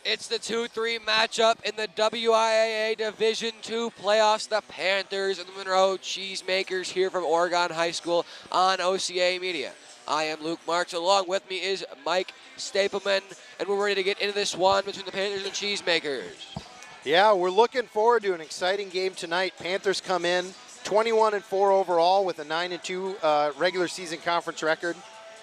It's the 2-3 matchup in the WIAA Division II playoffs. The Panthers and the Monroe Cheesemakers here from Oregon High School on OCA Media. I am Luke Marks. Along with me is Mike Stapleman, and we're ready to get into this one between the Panthers and Cheesemakers. Yeah, we're looking forward to an exciting game tonight. Panthers come in 21-4 overall with a 9-2 regular season conference record.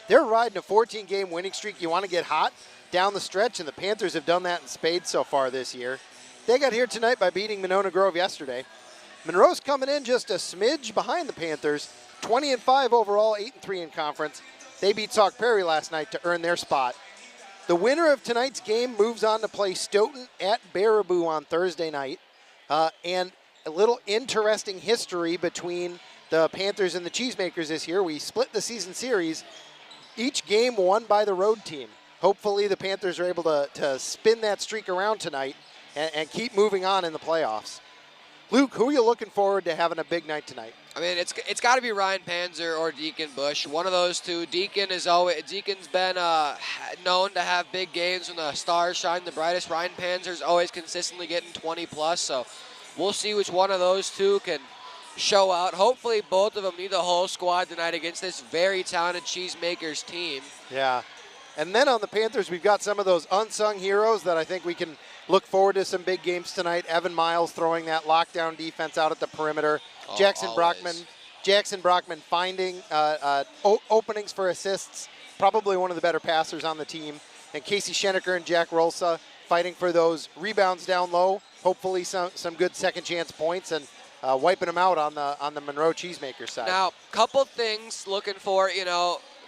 They're riding a 14-game winning streak. You want to get hot down the stretch, and the Panthers have done that in spades so far this year. They got here tonight by beating Monona Grove yesterday. Monroe's coming in just a smidge behind the Panthers, 20-5 overall, 8-3 in conference. They beat Sauk Prairie last night to earn their spot. The winner of tonight's game moves on to play Stoughton at Baraboo on Thursday night. And a little interesting history between the Panthers and the Cheesemakers this year. We split the season series, each game won by the road team. Hopefully the Panthers are able to spin that streak around tonight and keep moving on in the playoffs. Luke, who are you looking forward to having a big night tonight? I mean, it's got to be Ryan Panzer or Deacon Bush. One of those two. Deacon's been known to have big games when the stars shine the brightest. Ryan Panzer's always consistently getting 20 plus. So we'll see which one of those two can show out. Hopefully both of them need the whole squad tonight against this very talented Cheesemakers team. Yeah. And then on the Panthers, we've got some of those unsung heroes that I think we can look forward to some big games tonight. Evan Miles throwing that lockdown defense out at the perimeter. Jackson Brockman finding openings for assists. Probably one of the better passers on the team. And Casey Schenecker and Jack Rolsa fighting for those rebounds down low. Hopefully some good second chance points and wiping them out on the Monroe Cheesemakers side. Now, couple things looking for,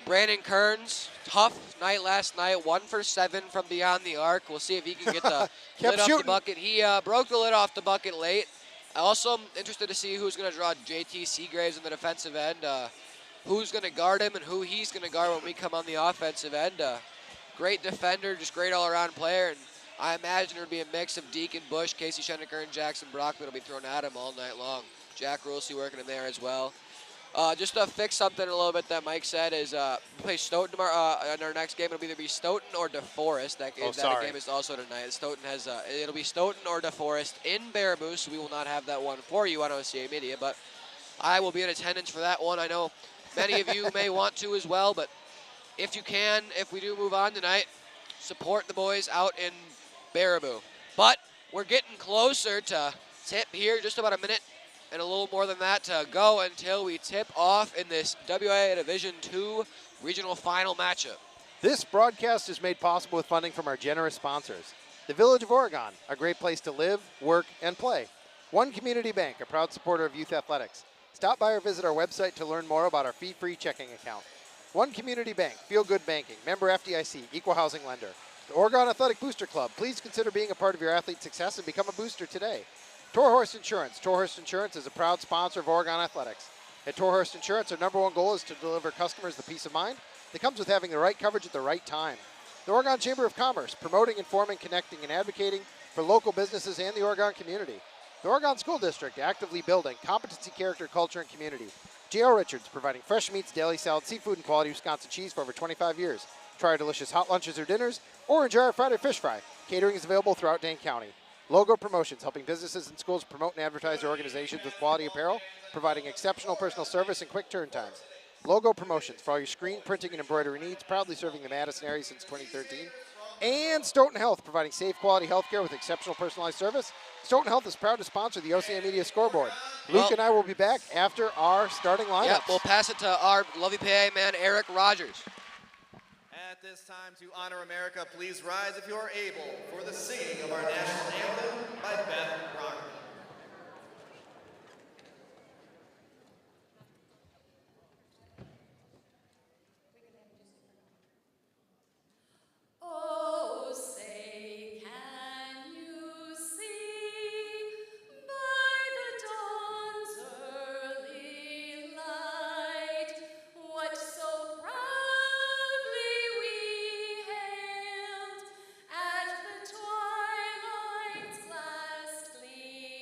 Brandon Kearns, tough night last night, 1 for 7 from beyond the arc. We'll see if he can get the lid off the bucket. He broke the lid off the bucket late. I also am interested to see who's going to draw JT Seagraves in the defensive end, who's going to guard him and who he's going to guard when we come on the offensive end. Great defender, just great all-around player, and I imagine it'll be a mix of Deacon Bush, Casey Schenecker, and Jackson Brockman will be thrown at him all night long. Jack Rulsey working in there as well. Just to fix something a little bit that Mike said is we play Stoughton tomorrow. In our next game, it'll either be Stoughton or DeForest. That game is also tonight. Stoughton has it'll be Stoughton or DeForest in Baraboo, so we will not have that one for you on OCA Media. But I will be in attendance for that one. I know many of you may want to as well, but if you can, if we do move on tonight, support the boys out in Baraboo. But we're getting closer to tip here, just about a minute and a little more than that to go until we tip off in this WIAA Division II Regional Final matchup. This broadcast is made possible with funding from our generous sponsors. The Village of Oregon, a great place to live, work, and play. One Community Bank, a proud supporter of youth athletics. Stop by or visit our website to learn more about our fee-free checking account. One Community Bank, Feel Good Banking, member FDIC, equal housing lender. The Oregon Athletic Booster Club, please consider being a part of your athlete's success and become a booster today. Torhorst Insurance. Torhorst Insurance is a proud sponsor of Oregon Athletics. At Torhorst Insurance, our number one goal is to deliver customers the peace of mind that comes with having the right coverage at the right time. The Oregon Chamber of Commerce, promoting, informing, connecting, and advocating for local businesses and the Oregon community. The Oregon School District, actively building competency, character, culture, and community. J.R. Richards, providing fresh meats, daily salad, seafood, and quality Wisconsin cheese for over 25 years. Try our delicious hot lunches or dinners, or enjoy our Friday fish fry. Catering is available throughout Dane County. Logo Promotions, helping businesses and schools promote and advertise their organizations with quality apparel, providing exceptional personal service and quick turn times. Logo Promotions, for all your screen, printing, and embroidery needs, proudly serving the Madison area since 2013. And Stoughton Health, providing safe, quality health care with exceptional personalized service. Stoughton Health is proud to sponsor the OCA Media Scoreboard. Luke and I will be back after our starting lineups. Yeah, we'll pass it to our lovely PA man, Eric Rogers. At this time, to honor America, please rise if you are able for the singing of our national anthem by Beth Rocker. Oh, say, can you see by the dawn's early light what so proudly we hailed at the twilight's last gleaming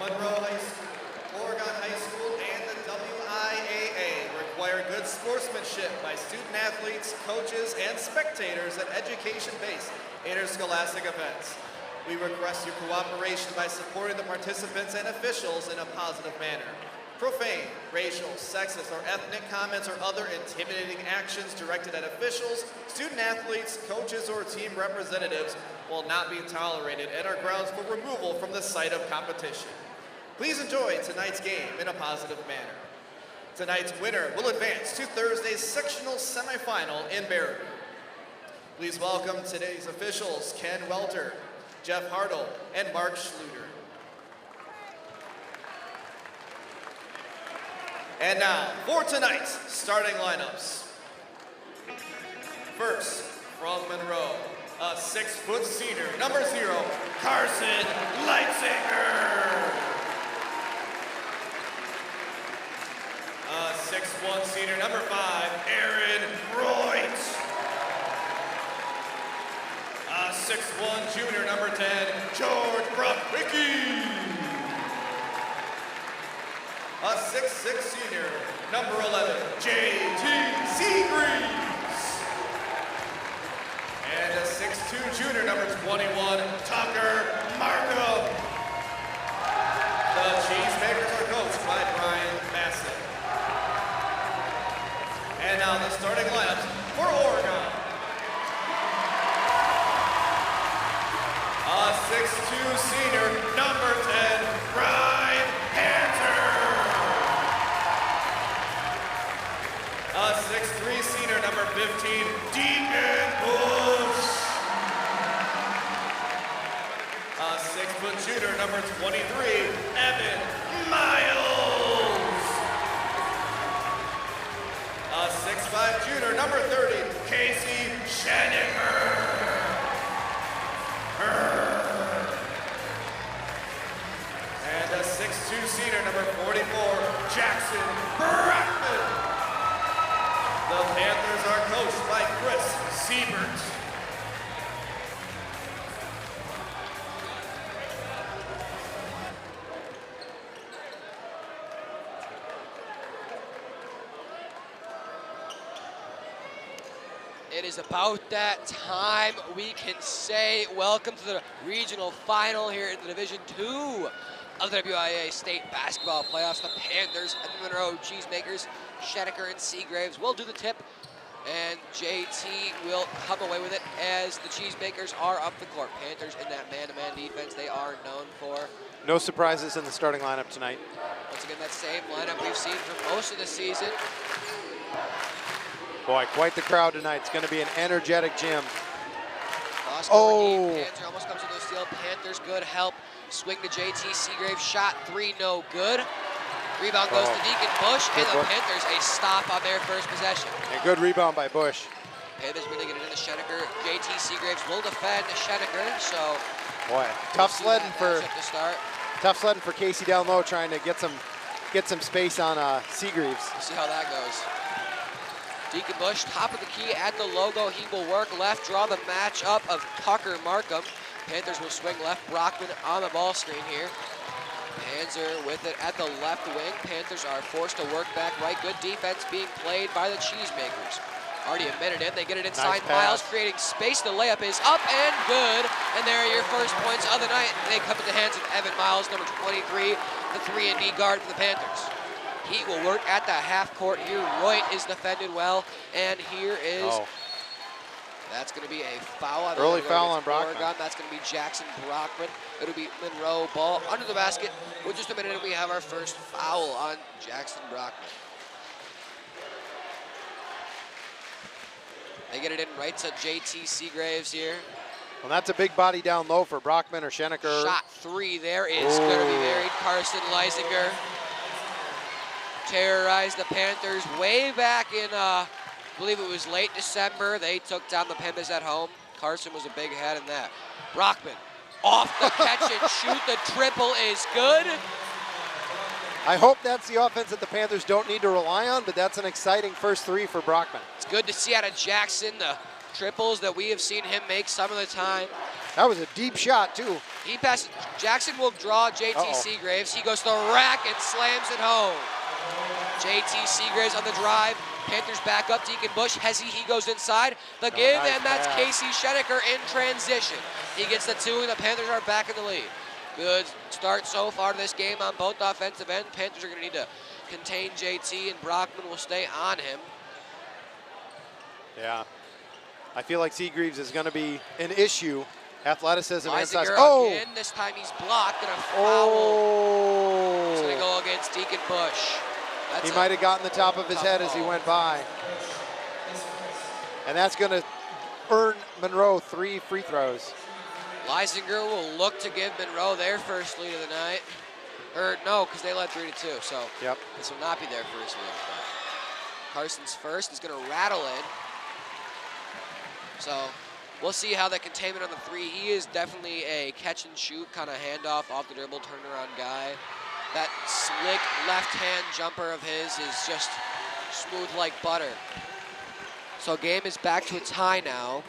Monroe High School, Oregon High School, and the WIAA require good sportsmanship by student athletes, coaches, and spectators at education-based interscholastic events. We request your cooperation by supporting the participants and officials in a positive manner. Profane, racial, sexist, or ethnic comments or other intimidating actions directed at officials, student athletes, coaches, or team representatives will not be tolerated and are grounds for removal from the site of competition. Please enjoy tonight's game in a positive manner. Tonight's winner will advance to Thursday's sectional semifinal in Baraboo. Please welcome today's officials, Ken Welter, Jeff Hartle, and Mark Schluter. And now, for tonight's starting lineups. First, from Monroe, a 6-foot senior, number 0, Carson Leitzinger. A 6'1" senior, number 5, Aaron Royt. A 6'1" junior, number 10, George Brockwicki. A 6'6" senior, number 11, J.T. Seagreaves. And a 6'2" junior, number 21, Tucker Markham. The Cheesemakers are coached by Brian Bassett. And now the starting lineups for Oregon. A 6'2" senior, number 10, Brian Panter. A 6'3" senior, number 15, Deacon Bush. A 6-foot shooter, number 23, Evan Miles. A 6'5" junior, number 30, Casey Schenecker. And a 6'2" senior, number 44, Jackson Brockman. The Panthers are coached by Chris Siebert. It is about that time we can say welcome to the regional final here in the Division II of the WIAA State Basketball Playoffs. The Panthers and the Monroe Cheesemakers, Schenecker and Seagraves will do the tip, and JT will come away with it as the Cheesemakers are up the court. Panthers in that man-to-man defense they are known for. No surprises in the starting lineup tonight. Once again, that same lineup we've seen for most of the season. Boy, quite the crowd tonight. It's going to be an energetic gym. Oscar Panther almost comes into a steal. Panthers good help. Swing to JT Seagraves. Shot 3, no good. Rebound goes to Deacon Bush, and the Panthers a stop on their first possession. A good rebound by Bush. Panthers really get it into Schenecker. JT Seagraves will defend Schenecker, so boy, tough sledding for Casey down low, trying to get some space on Seagreaves. We'll see how that goes. Deacon Bush, top of the key at the logo. He will work left, draw the matchup of Tucker Markham. Panthers will swing left. Brockman on the ball screen here. Panzer with it at the left wing. Panthers are forced to work back right. Good defense being played by the Cheesemakers. Already a minute in, they get it inside. Nice Miles creating space. The layup is up and good. And there are your first points of the night. They come at the hands of Evan Miles, number 23, the 3-and-D guard for the Panthers. Heat will work at the half court here. Royt is defended well. And here is, that's going to be a foul. Early foul on Brockman. Oregon. That's going to be Jackson Brockman. It'll be Monroe ball under the basket. With just a minute, and we have our first foul on Jackson Brockman. They get it in right to JT Seagraves here. Well, that's a big body down low for Brockman or Schenecker. Shot 3 there is going to be buried. Carson Leisinger terrorized the Panthers way back in, I believe it was late December. They took down the Panthers at home. Carson was a big head in that. Brockman off the catch and shoot. The triple is good. I hope that's the offense that the Panthers don't need to rely on, but that's an exciting first 3 for Brockman. It's good to see out of Jackson the triples that we have seen him make some of the time. That was a deep shot, too. He passes. Jackson will draw JT Seagraves. He goes to the rack and slams it home. JT Seagraves on the drive. Panthers back up. Deacon Bush. He goes inside. The give, nice and that's pass. Casey Schenecker in transition. He gets the 2, and the Panthers are back in the lead. Good start so far to this game on both offensive ends. Panthers are going to need to contain JT, and Brockman will stay on him. Yeah. I feel like Seagreaves is going to be an issue. Athleticism and size. Leisinger again. This time he's blocked, and a foul. He's going to go against Deacon Bush. He might have gotten the top of his head as he went by. And that's going to earn Monroe 3 free throws. Leisinger will look to give Monroe their first lead of the night. Or no, because they led 3-2, so this will not be their first lead. Carson's first is going to rattle in. So we'll see how that containment on the 3. He is definitely a catch and shoot kind of handoff off the dribble turnaround guy. That slick left-hand jumper of his is just smooth like butter. So game is back to a tie now.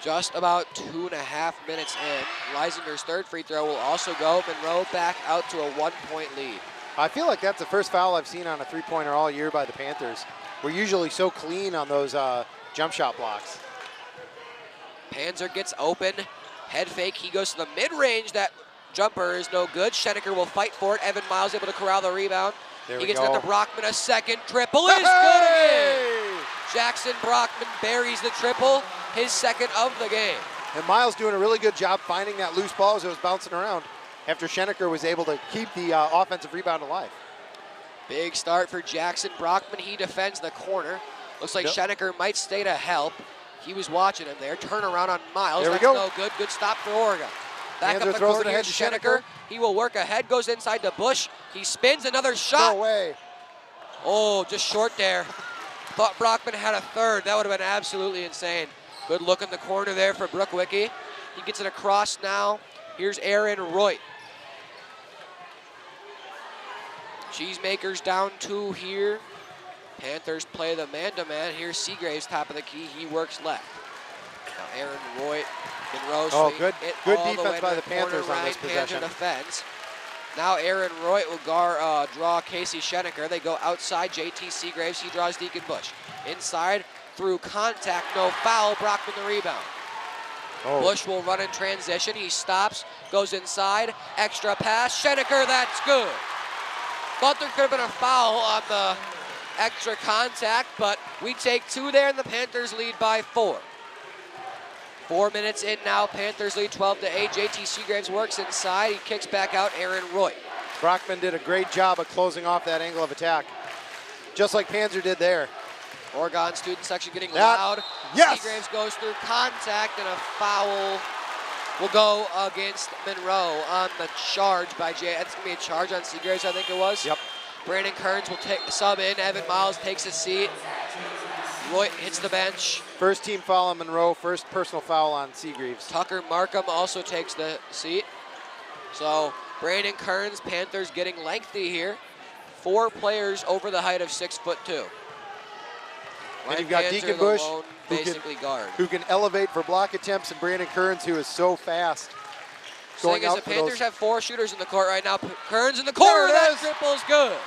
Just about 2.5 minutes in. Leisinger's third free throw will also go. Monroe back out to a 1-point lead. I feel like that's the first foul I've seen on a three-pointer all year by the Panthers. We're usually so clean on those jump shot blocks. Panzer gets open. Head fake. He goes to the mid-range. That jumper is no good. Schenecker will fight for it. Evan Miles able to corral the rebound. He gets it to Brockman. A second triple is good again. Jackson Brockman buries the triple. His second of the game. And Miles doing a really good job finding that loose ball as it was bouncing around after Schenecker was able to keep the offensive rebound alive. Big start for Jackson Brockman. He defends the corner. Looks like Schenecker might stay to help. He was watching him there. Turnaround on Miles. There we That's go. No good. Good stop for Oregon. Back Panzer up the throws court it here, ahead to Schenecker. He will work ahead. Goes inside to Bush. He spins. Another shot. No way. Oh, just short there. Thought Brockman had a third. That would have been absolutely insane. Good look in the corner there for Brookwicky. He gets it across now. Here's Aaron Roy. Cheesemakers down 2 here. Panthers play the man-to-man. Here's Seagraves, top of the key. He works left. Now Aaron Roy, Monroe. Good defense by the Panthers on this possession. Defense. Now Aaron Roy will draw Casey Schenecker. They go outside. JT Seagraves. He draws Deacon Bush. Inside. Through contact, no foul. Brockman the rebound. Bush will run in transition. He stops, goes inside. Extra pass. Schenecker, that's good. Thought there could have been a foul on the extra contact, but we take 2 there, and the Panthers lead by 4. 4 minutes in now. Panthers lead 12-8. JT Seagraves works inside. He kicks back out. Aaron Roy. Brockman did a great job of closing off that angle of attack, just like Panzer did there. Oregon student section getting loud. Yes! Seagraves goes through contact, and a foul will go against Monroe on the charge by Jay. That's going to be a charge on Seagraves, I think it was. Yep. Brandon Kearns will take the sub in. Evan Miles takes a seat. Roy hits the bench. First team foul on Monroe, first personal foul on Seagraves. Tucker Markham also takes the seat. So Brandon Kearns, Panthers getting lengthy here. 4 players over the height of 6'2". And you've got Deacon Bush, who can elevate for block attempts, and Brandon Kearns, who is so fast. Thing is, the Panthers have 4 shooters in the court right now. Kearns in the corner. That triple's good.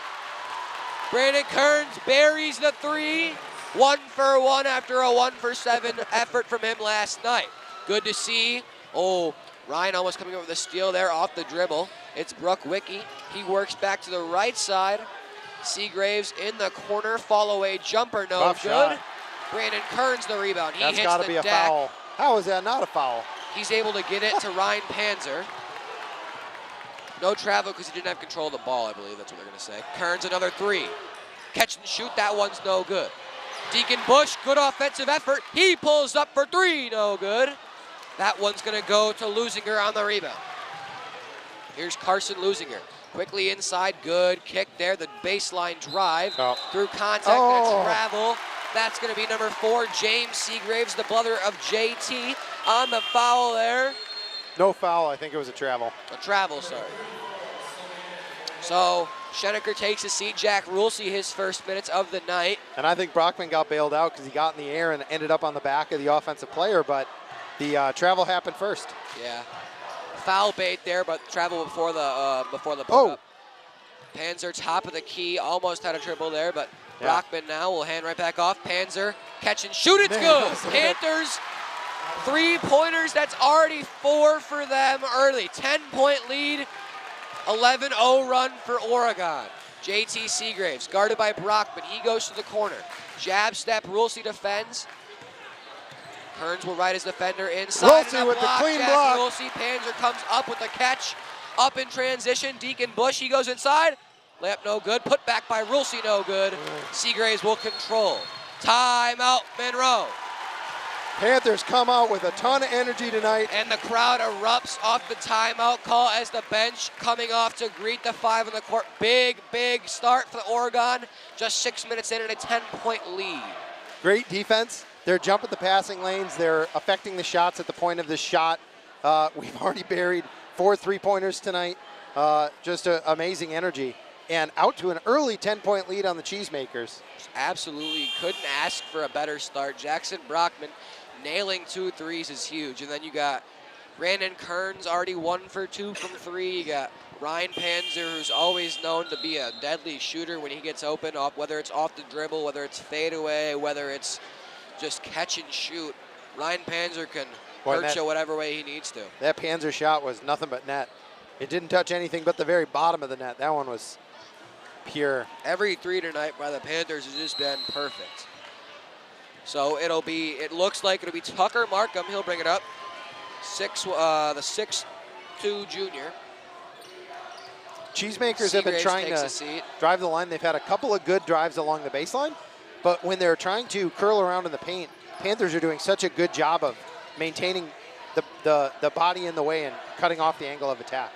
Brandon Kearns buries the 3. 1 for 1 after a 1 for 7 effort from him last night. Good to see. Oh, Ryan almost coming over the steal there off the dribble. It's Brookwicky. He works back to the right side. Seagraves in the corner, fall away jumper, no Rough good. Shot. Brandon Kearns the rebound. He That's hits got to the be a deck. foul. How is that not a foul? He's able to get it to Ryan Panzer. No travel because he didn't have control of the ball, I believe that's what they're going to say. Kearns another 3. Catch and shoot, that one's no good. Deacon Bush, good offensive effort. He pulls up for 3, no good. That one's going to go to Lusinger on the rebound. Here's Carson Lusinger. Quickly inside, good kick there. The baseline drive through contact, that's travel. That's going to be number 4, James Seagraves, the brother of JT, on the foul there. No foul, I think it was a travel. A travel, sorry. So Schenecker takes a seat. Jack Rule see his first minutes of the night. And I think Brockman got bailed out because he got in the air and ended up on the back of the offensive player, but the travel happened first. Yeah. Foul bait there, but travel before the put up. Panzer top of the key, almost had a triple there, but Brockman now will hand right back off. Panzer, catch and shoot, it's good. Panthers, 3-pointers, that's already 4 for them early. 10-point lead, 11-0 run for Oregon. JT Seagraves, guarded by Brockman, he goes to the corner. Jab step, Rulsey defends. Kearns will ride his defender inside. Rulsey with the clean block. Rulsey, Panzer comes up with the catch. Up in transition, Deacon Bush, he goes inside. Layup no good, put back by Rulsey no good. Seagraves will control. Timeout, Monroe. Panthers come out with a ton of energy tonight. And the crowd erupts off the timeout call as the bench coming off to greet the 5 on the court. Big, big start for Oregon. Just 6 minutes in and a 10-point lead. Great defense. They're jumping the passing lanes. They're affecting the shots at the point of the shot. We've already buried 4 3-pointers tonight. Just amazing energy. And out to an early 10-point lead on the Cheesemakers. Absolutely couldn't ask for a better start. Jackson Brockman nailing 2 threes is huge. And then you got Brandon Kearns already 1 for 2 from 3. You got Ryan Panzer, who's always known to be a deadly shooter when he gets open, whether it's off the dribble, whether it's fadeaway, whether it's just catch and shoot. Ryan Panzer can hurt you whatever way he needs to. That Panzer shot was nothing but net. It didn't touch anything but the very bottom of the net. That one was pure. Every 3 tonight by the Panthers has just been perfect. So it looks like it'll be Tucker Markham. He'll bring it up. The 6'2" junior. Cheesemakers have been trying to drive the line. They've had a couple of good drives along the baseline, but when they're trying to curl around in the paint, Panthers are doing such a good job of maintaining the body in the way and cutting off the angle of attack.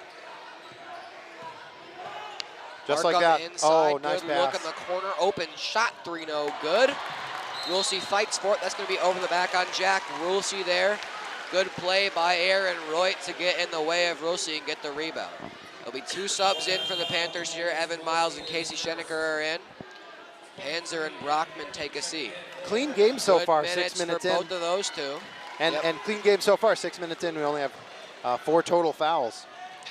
Just like that. Inside, oh, nice good pass. Look in the corner, open shot, 3 no good. Rulsey fights for it. That's going to be over the back on Jack. Rulsey there. Good play by Aaron Roit to get in the way of Rulsey and get the rebound. There'll be 2 subs in for the Panthers here. Evan Miles and Casey Schenecker are in. Panzer and Brockman take a seat. Clean game so good far, 6 minutes for in. both of those 2. And clean game so far, 6 minutes in. We only have 4 total fouls.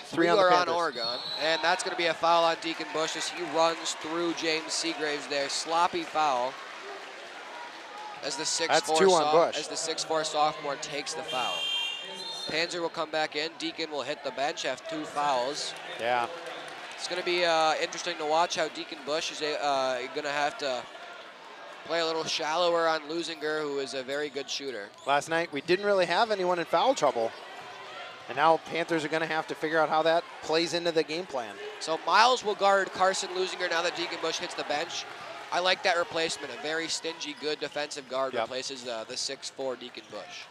3 on the are Panthers. on Oregon, and that's going to be a foul on Deacon Bush as he runs through James Seagraves there. Sloppy foul as the 6'4" sophomore takes the foul. Panzer will come back in. Deacon will hit the bench after 2 fouls. Yeah. It's going to be interesting to watch how Deacon Bush is going to have to play a little shallower on Lusinger, who is a very good shooter. Last night, we didn't really have anyone in foul trouble. And now Panthers are going to have to figure out how that plays into the game plan. So Miles will guard Carson Lusinger now that Deacon Bush hits the bench. I like that replacement. A very stingy, good defensive guard replaces the 6'4" Deacon Bush.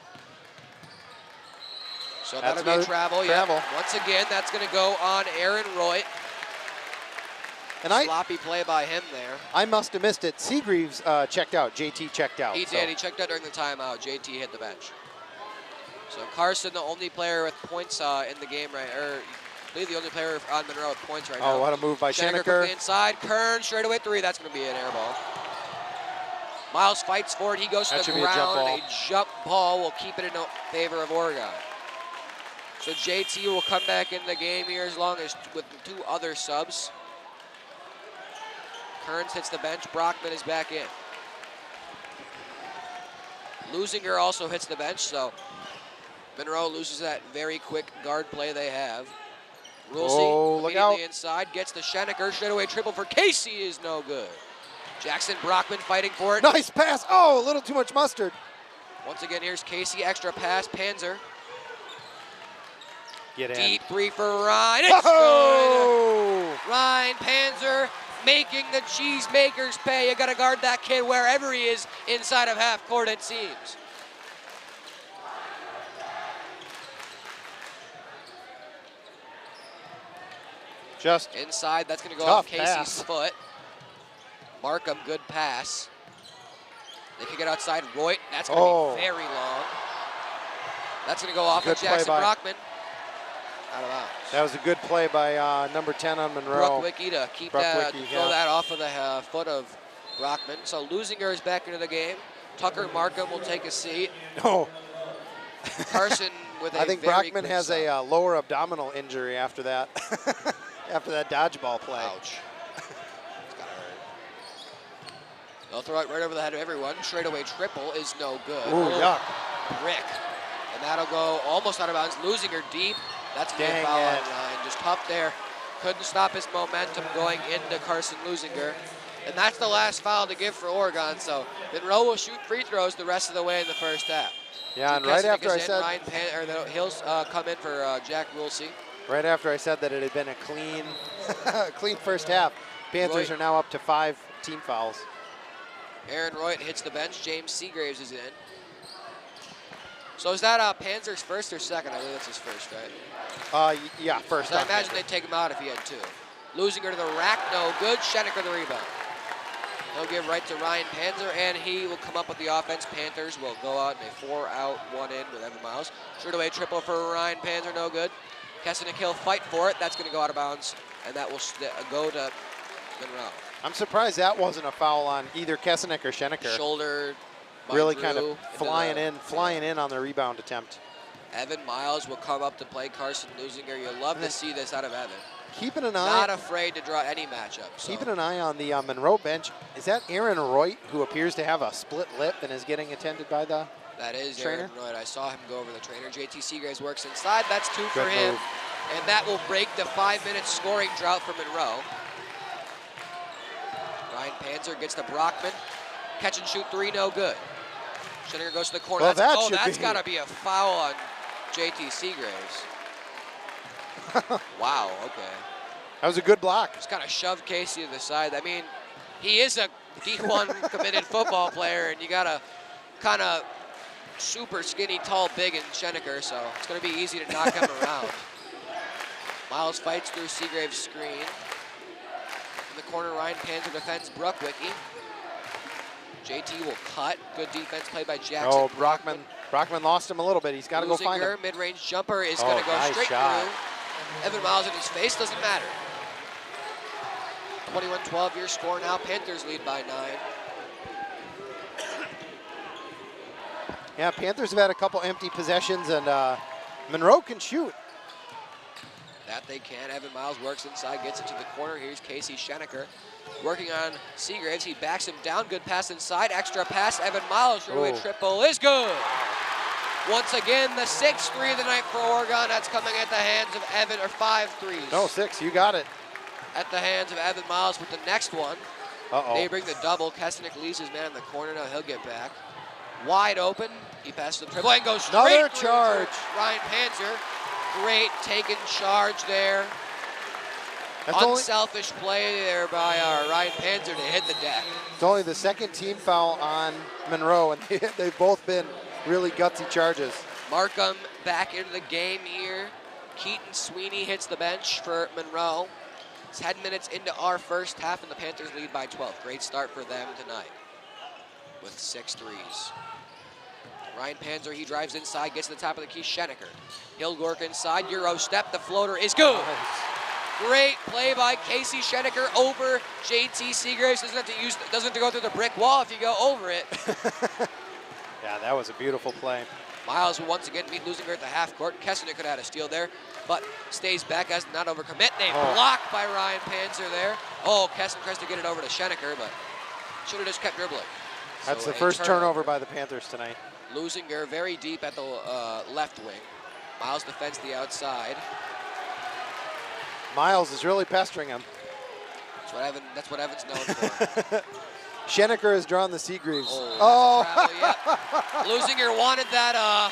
So that'll be travel. Yeah. Once again, that's going to go on Aaron Roit. And sloppy play by him there. I must have missed it. Seagreaves checked out. JT checked out. He did. He checked out during the timeout. JT hit the bench. So Carson, the only player with points in the game, I believe the only player on Monroe with points right now. Oh, what a move by Schenecker. Inside, Kearns, straightaway 3. That's going to be an air ball. Miles fights for it. He goes to the ground. A jump ball will keep it in favor of Oregon. So JT will come back in the game here as long as with 2 other subs. Kearns hits the bench. Brockman is back in. Lusinger also hits the bench, so Monroe loses that very quick guard play they have. Rulsey immediately inside, gets the Schenecker, straightaway triple for Casey is no good. Jackson Brockman fighting for it. Nice pass. Oh, a little too much mustard. Once again, here's Casey, extra pass, Panzer. Get in. Deep 3 for Ryan. It's good. Ryan Panzer making the Cheesemakers pay. You got to guard that kid wherever he is inside of half court, it seems. Just inside, that's going to go off Casey's foot. Markham, good pass. They can get outside. Roit, that's going to be very long. That's going to go off of Jackson Brockman. Out of bounds. That was a good play by number 10 on Monroe. Brookwicky to keep that, throw that off of the foot of Brockman. So Lusinger is back into the game. Tucker Markham will take a seat. Oh, Carson with a I think very Brockman quick has sub. a lower abdominal injury after that. After that dodgeball play. Ouch. It's gotta hurt. They'll throw it right over the head of everyone. Straightaway triple is no good. Ooh, yuck. Brick. And that'll go almost out of bounds, losing her deep. That's going to be a Dang foul it. on Ryan. Just tough there. Couldn't stop his momentum going into Carson Lusinger. And that's the last foul to give for Oregon. So Monroe will shoot free throws the rest of the way in the first half. Yeah, and right after I in, said, he'll come in for Jack Woolsey. right after I said that it had been a clean, clean first half, Panthers Roy. are now up to 5 team fouls. Aaron Royt hits the bench. James Seagraves is in. So is that Panzer's first or second? I believe that's his first, right? Yeah, first. So I on imagine Panthers. they'd take him out if he had 2. Losing her to the rack, no good. Schenecker the rebound. He'll give right to Ryan Panzer, and he will come up with the offense. Panthers will go out in a 4-out, 1-in with Evan Miles. Straightaway triple for Ryan Panzer, no good. Kesenick Hill fight for it. That's going to go out of bounds, and that will go to Monroe. I'm surprised that wasn't a foul on either Kesenick or Schenecker. Shoulder by Really Drew kind of into flying in on the rebound attempt. Evan Miles will come up to play Carson Lusinger. You'll love to see this out of Evan. Keeping an eye. Not afraid to draw any matchup. So. Keeping an eye on the Monroe bench. Is that Aaron Royt, who appears to have a split lip and is getting attended by the That is trainer? Aaron Royt. I saw him go over the trainer. JT Seagraves works inside. That's 2 for Good him. move. And that will break the 5-minute scoring drought for Monroe. Ryan Panzer gets to Brockman. Catch and shoot 3, no good. Schenecker goes to the corner. Well, that's got to be a foul on JT Seagraves. Wow, okay. That was a good block. Just kind of shoved Casey to the side. I mean, he is a D1 committed football player, and you got a kind of super skinny, tall, big in Schenecker, so it's going to be easy to knock him around. Miles fights through Seagraves' screen. In the corner, Ryan Panzer defends Bruckwicki. JT will cut. Good defense played by Jackson. Oh, Brockman lost him a little bit. He's got to go find him. Mid-range jumper is going to go nice straight shot. through. Evan Miles in his face, doesn't matter. 21-12 your score now. Panthers lead by 9. Yeah, Panthers have had a couple empty possessions, and Monroe can shoot. That they can. Evan Miles works inside, gets it to the corner. Here's Casey Schenecker working on Seagraves. He backs him down. Good pass inside. Extra pass. Evan Miles. Straightaway triple is good. Once again, the 6th 3 of the night for Oregon. That's coming at the hands of Evan, or 5 threes. No, 6. You got it. At the hands of Evan Miles with the next one. Uh-oh. They bring the double. Kesenick leaves his man in the corner. Now he'll get back. Wide open. He passes the triple and goes straight Another through charge. Ryan Panzer. Great taken charge there. That's Unselfish play there by Ryan Panzer to hit the deck. It's only the 2nd team foul on Monroe, and they've both been really gutsy charges. Markham back into the game here. Keaton Sweeney hits the bench for Monroe. 10 minutes into our first half, and the Panthers lead by 12. Great start for them tonight with 6 threes. Ryan Panzer, he drives inside, gets to the top of the key. Schenecker. He'll work inside. Euro step. The floater is good. Nice. Great play by Casey Schenecker over JT Seagraves. Doesn't have to go through the brick wall if you go over it. Yeah, that was a beautiful play. Miles will once again meet Lusinger at the half court. Kesenick could have had a steal there, but stays back as not overcommit. They blocked by Ryan Panzer there. Oh, Kesenick tries to get it over to Schenecker, but should have just kept dribbling. That's So the first turnover by the Panthers tonight. Lusinger very deep at the left wing. Miles defends the outside. Miles is really pestering him. That's what Evan's known for. Schenecker has drawn the Seagraves. Oh. Lusinger wanted that.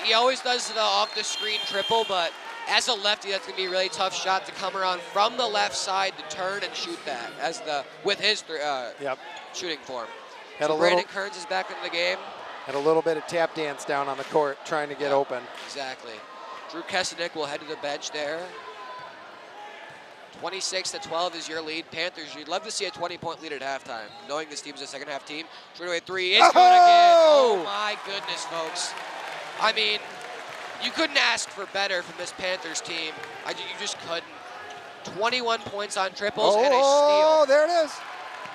He always does the off-the-screen triple, but as a lefty, that's going to be a really tough shot to come around from the left side to turn and shoot that with his shooting form. Brandon Kearns is back into the game. Had a little bit of tap dance down on the court trying to get open. Exactly. Drew Kesenick will head to the bench there. 26-12 is your lead. Panthers, you'd love to see a 20-point lead at halftime. Knowing this team's a second-half team. Straightaway 3 is good again. Oh, my goodness, folks. I mean, you couldn't ask for better from this Panthers team. You just couldn't. 21 points on triples and a steal. Oh, there it is.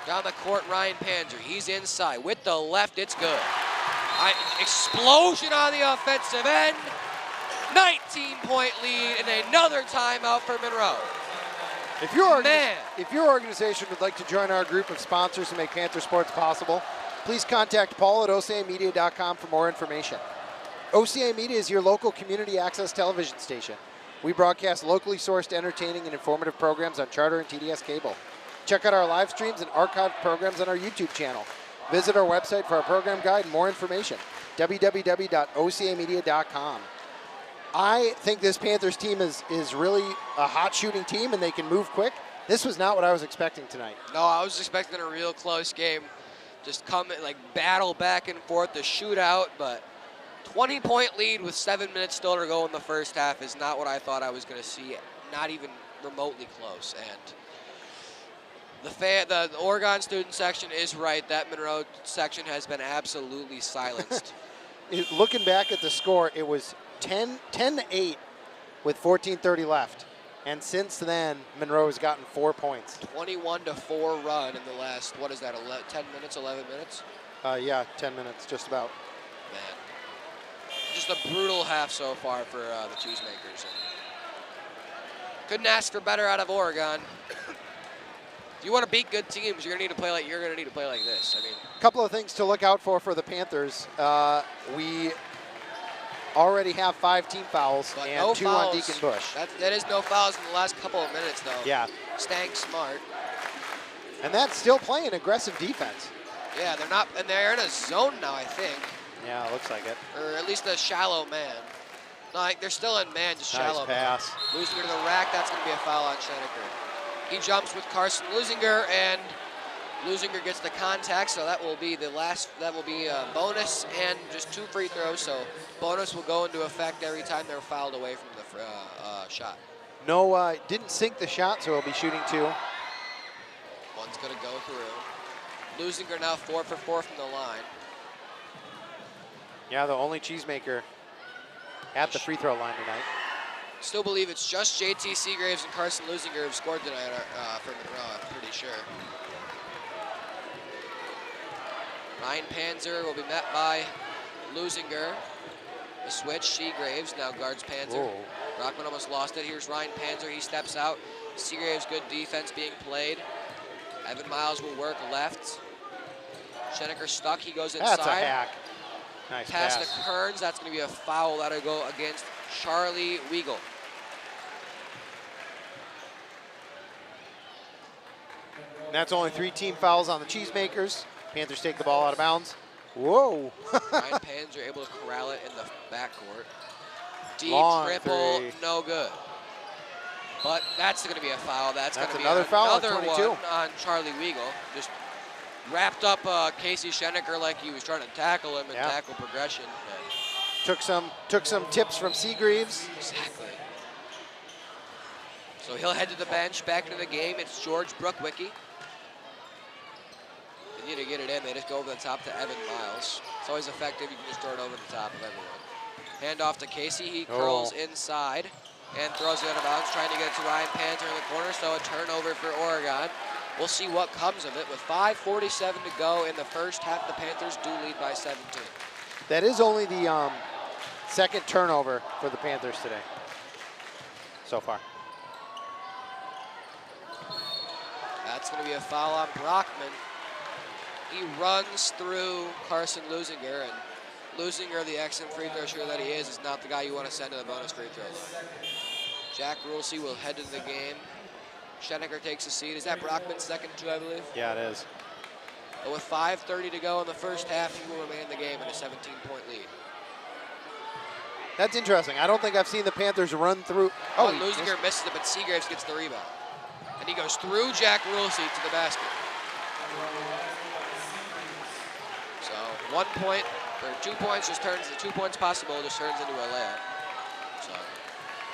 Down the court, Ryan Panzer. He's inside. With the left, it's good. Explosion on the offensive end. 19-point lead and another timeout for Monroe. If your organization would like to join our group of sponsors to make Panther sports possible, please contact Paul at ocamedia.com for more information. OCA Media is your local community access television station. We broadcast locally sourced entertaining and informative programs on Charter and TDS Cable. Check out our live streams and archived programs on our YouTube channel. Visit our website for our program guide and more information, www.ocamedia.com. I think this Panthers team is really a hot shooting team and they can move quick. This was not what I was expecting tonight. No, I was expecting a real close game. Just come like battle back and forth, the shootout, but 20-point lead with 7 minutes still to go in the first half is not what I thought I was going to see, not even remotely close. And the Oregon student section is right. That Monroe section has been absolutely silenced. Looking back at the score, it was 10-8 with 14:30 left. And since then, Monroe has gotten 4 points. 21-4 run in the last, 10 minutes, 11 minutes? Yeah, 10 minutes, just about. Man. Just a brutal half so far for the Cheesemakers. Couldn't ask for better out of Oregon. If you want to beat good teams, you're going to need to play like this. I mean, a couple of things to look out for the Panthers. We already have 5 team fouls and no 2 fouls on Deacon Bush. That is no fouls in the last couple of minutes, though. Yeah. Staying smart. And that's still playing aggressive defense. Yeah, they're in a zone now, I think. Yeah, it looks like it. Or at least a shallow man. No, they're still in man, just shallow. Nice pass. Man. Lusinger to the rack, that's going to be a foul on Schenecker. He jumps with Carson Lusinger, and Lusinger gets the contact, so that will be a bonus and just 2 free throws, so bonus will go into effect every time they're fouled away from the shot. No, didn't sink the shot, so he'll be shooting 2. One's going to go through. Lusinger now 4 for 4 from the line. Yeah, the only Cheesemaker at the free throw line tonight. Still believe it's just JT Seagraves and Carson Lusinger who've scored tonight for Monroe, I'm pretty sure. Ryan Panzer will be met by Lusinger. The switch, Seagraves now guards Panzer. Whoa. Brockman almost lost it. Here's Ryan Panzer, he steps out. Seagraves, good defense being played. Evan Miles will work left. Schenecker stuck, he goes inside. That's a hack. Nice pass. pass. To Kearns, that's going to be a foul. That'll go against Charlie Weigel. And that's only 3 team fouls on the Cheesemakers. Panthers take the ball out of bounds. Whoa. Ryan Panzer able to corral it in the backcourt. Deep Long triple, 3. no good. But that's going to be a foul. That's going to be another foul on another 22. one on Charlie Weigel. Just wrapped up Casey Schenecker like he was trying to tackle him and tackle progression. Took some tips from Seagraves. Exactly. So he'll head to the bench, back into the game. It's George Brookwicki. They need to get it in. They just go over the top to Evan Miles. It's always effective. You can just throw it over the top of everyone. Hand off to Casey. He curls inside and throws it out of bounds, trying to get it to Ryan Panzer in the corner. So a turnover for Oregon. We'll see what comes of it. With 5:47 to go in the first half, the Panthers do lead by 17. That is only the second turnover for the Panthers today so far. That's going to be a foul on Brockman. He runs through Carson Lusinger, and Lusinger, the excellent free throw shooter that he is not the guy you want to send to the bonus free throw line. Jack Rulsey will head to the game. Schenecker takes a seat. Is that Brockman's second too, I believe? Yeah, it is. But with 5:30 to go in the first half, he will remain in the game in a 17-point lead. That's interesting. I don't think I've seen the Panthers run through. Lusinger misses it, but Seagraves gets the rebound. And he goes through Jack Rulsey to the basket. So 1 point, or 2 points just turns, the 2 points possible just turns into a layup. So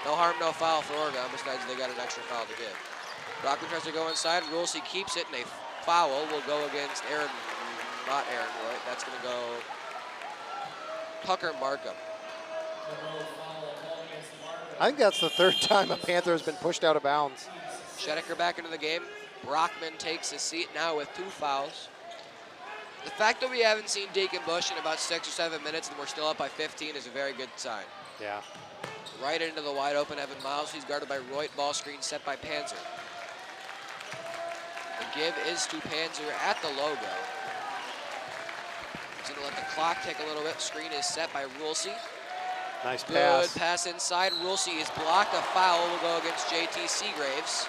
no harm, no foul for Oregon, besides they got an extra foul to give. Brockman tries to go inside, Rulsey keeps it, and a foul will go against Aaron Roy. That's going to go Tucker Markham. I think that's the 3rd time a Panther has been pushed out of bounds. Schenecker back into the game. Brockman takes his seat now with 2 fouls. The fact that we haven't seen Deacon Bush in about 6 or 7 minutes and we're still up by 15 is a very good sign. Yeah. Right into the wide open Evan Miles. He's guarded by Roy. Ball screen set by Panzer. The give is to Panzer at the logo. He's going to let the clock tick a little bit. Screen is set by Rulsey. Nice pass. Good pass inside. Rulsey is blocked. A foul will go against JT Seagraves.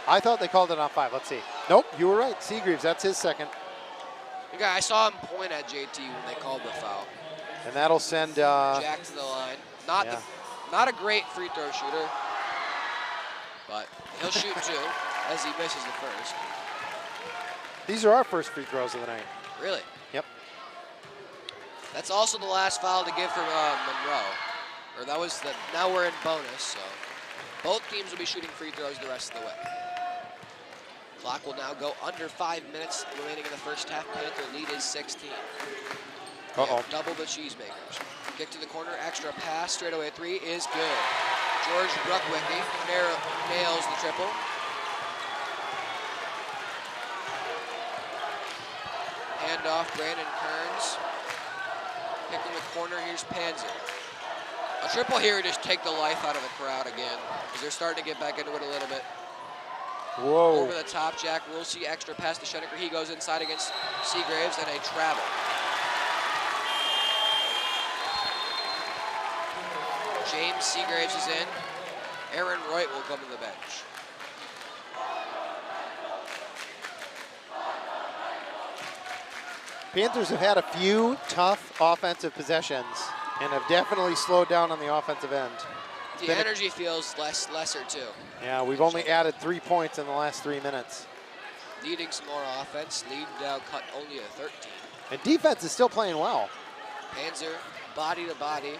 I thought they called it on 5. Let's see. Nope, you were right. Seagreaves, that's his second. I saw him point at JT when they called the foul. And that'll send Jack to the line. Not a great free throw shooter, but he'll shoot 2 as he misses the first. These are our first free throws of the night. Really? Yep. That's also the last foul to give for Monroe. Or that was now we're in bonus, so both teams will be shooting free throws the rest of the way. Clock will now go under 5 minutes remaining in the first half. Panther lead is 16. Double the Cheesemakers. Kick to the corner, extra pass, straightaway 3 is good. George Bruckwicki nails the triple. Handoff, Brandon Kearns. Kick in the corner, here's Panzer. A triple here would just take the life out of the crowd again, because they're starting to get back into it a little bit. Whoa. Over the top, Jack Rulsey, extra pass to Schenecker. He goes inside against Seagraves and a travel. James Seagraves is in. Aaron Roy will come to the bench. Panthers have had a few tough offensive possessions and have definitely slowed down on the offensive end. The energy feels lesser too. Yeah, we've only added 3 points in the last 3 minutes. Needing some more offense. Lead now cut only to 13. And defense is still playing well. Panzer, body to body.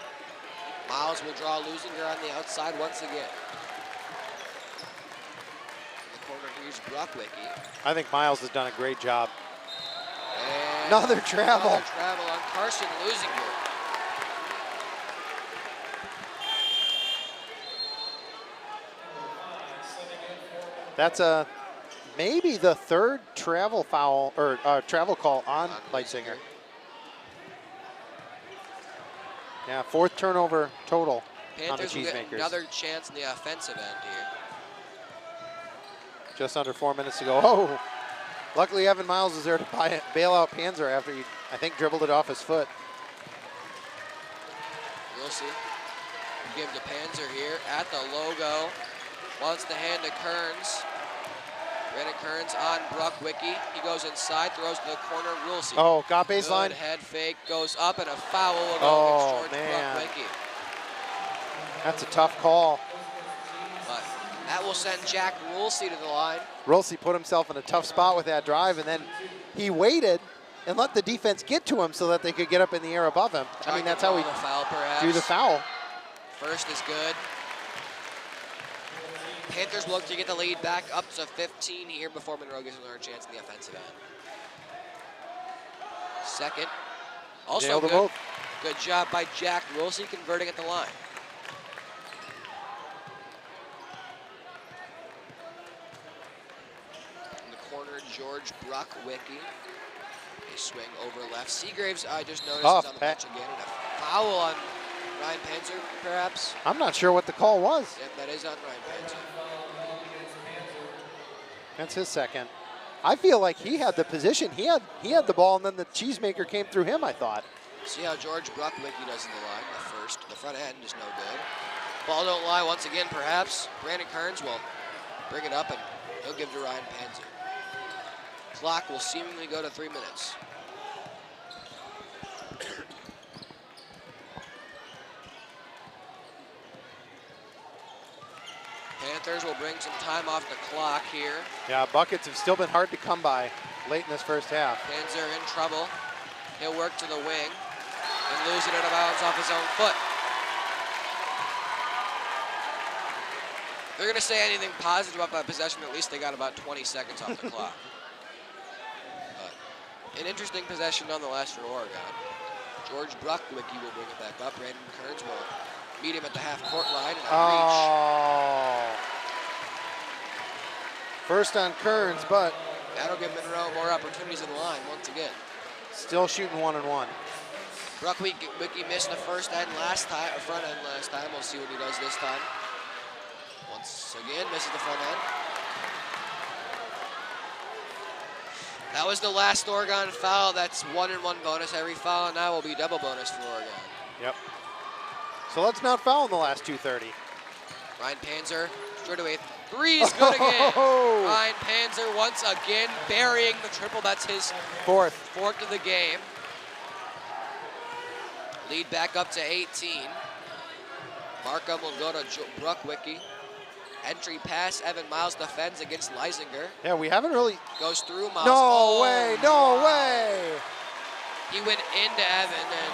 Miles will draw Lusinger on the outside once again. In the corner, here's Bruckwicki. I think Miles has done a great job. And Another travel. Another travel on Carson Lusinger. That's maybe the 3rd travel foul or travel call on Leitzinger. Yeah, 4th turnover total on the Panthers will get Cheesemakers. another chance in the offensive end here. Just under 4 minutes to go. Oh, luckily Evan Miles is there to bail out Panzer after he, I think, dribbled it off his foot. We'll see. Give to Panzer here at the logo. Wants the hand to Kearns. Brandon Kearns on Bruckwicki. He goes inside, throws to the corner. Rulsey. Oh, got baseline. Good head fake, goes up, and a foul will go against George Bruckwicki. That's a tough call. But that will send Jack Rulsey to the line. Rulsey put himself in a tough spot with that drive, and then he waited and let the defense get to him so that they could get up in the air above him. I mean, that's how we do the foul. First is good. Panthers look to get the lead back up to 15 here before Monroe gets another chance in the offensive end. Second, also good. Both. Good job by Jack Rulsey converting at the line. In the corner, George Bruckwicki. A swing over left. Seagraves, I just noticed, is on the bench again. And a foul on Ryan Panzer, perhaps. I'm not sure what the call was. Yep, that is on Ryan Panzer. That's his second. I feel like he had the position. He had the ball, and then the Cheesemaker came through him, I thought. See how George Bruckwicki does in the line. The front end is no good. Ball don't lie once again, perhaps. Brandon Kearns will bring it up, and he'll give to Ryan Panzer. Clock will seemingly go to 3 minutes. Panthers will bring some time off the clock here. Yeah, buckets have still been hard to come by late in this first half. Panzer in trouble. He'll work to the wing and lose it out of bounds off his own foot. If they're going to say anything positive about that possession, at least they got about 20 seconds off the clock. But an interesting possession nonetheless for Oregon. George Bruckwicki will bring it back up. Brandon Kearns will meet him at the half-court line and reach. First on Kearns, but That'll give Monroe more opportunities in the line once again. Still shooting 1-1. Wicki missed the front end last time. We'll see what he does this time. Once again, misses the front end. That was the last Oregon foul. That's 1-1 bonus. Every foul now will be double bonus for Oregon. Yep. So let's not foul in the last 2:30. Ryan Panzer, straight away. Three's good again. Ryan Panzer once again burying the triple. That's his fourth of the game. Lead back up to 18. Markham will go to Wicki. Entry pass, Evan Miles defends against Leisinger. Yeah, we haven't really... Goes through Miles. No way. He went into Evan, and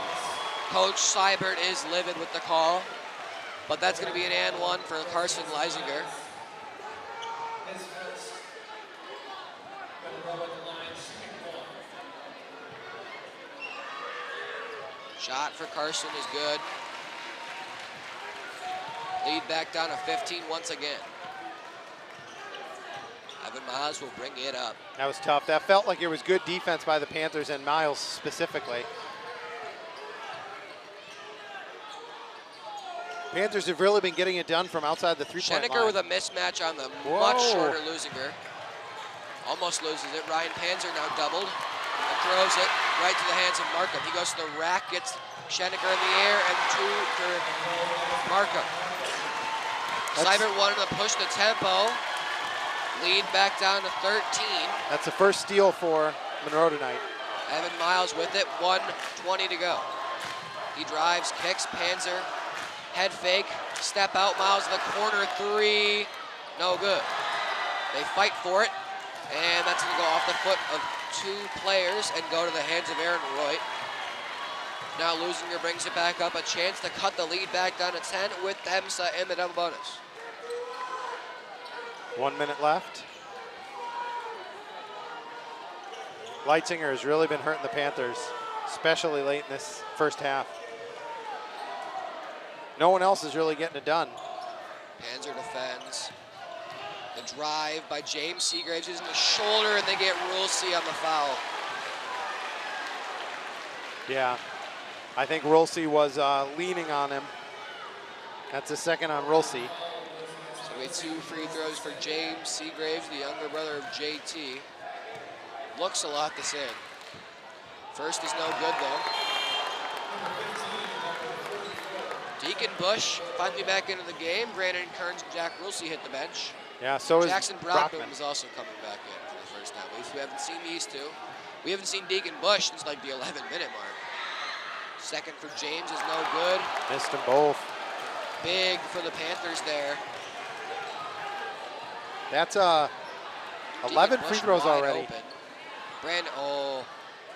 Coach Seibert is livid with the call. But that's going to be an and one for Carson Leisinger. Shot for Carson is good. Lead back down to 15 once again. Evan Miles will bring it up. That was tough. That felt like it was good defense by the Panthers and Miles specifically. Panthers have really been getting it done from outside the three-point line. Schenecker with a mismatch on the much shorter Lusinger. Almost loses it. Ryan Panzer now doubled and throws it right to the hands of Markham. He goes to the rack, gets Schenecker in the air, and two for Markham. Seibert wanted to push the tempo. Lead back down to 13. That's the first steal for Monroe tonight. Evan Miles with it, 1:20 to go. He drives, kicks, Panzer, head fake, step out, Miles in the corner, three, no good. They fight for it, and that's gonna go off the foot of two players and go to the hands of Aaron Roy. Now Lusinger brings it back up, a chance to cut the lead back down to 10 with Emsa in the double bonus. 1 minute left. Leitzinger has really been hurting the Panthers, especially late in this first half. No one else is really getting it done. Panzer defends. The drive by James Seagraves is in the shoulder, and they get Rulsey on the foul. Yeah, I think Rulsey was leaning on him. That's a second on Rulsey. So we have two free throws for James Seagraves, the younger brother of JT. Looks a lot the same. First is no good, though. Deacon Bush finally back into the game. Brandon Kearns and Jack Rulsey hit the bench. Yeah, so Jackson is Brockman Brockman. is also coming back in for the first time. We haven't seen these two. We haven't seen Deacon Bush since like the 11-minute mark. Second for James is no good. Missed them both. Big for the Panthers there. That's 11 free throws already.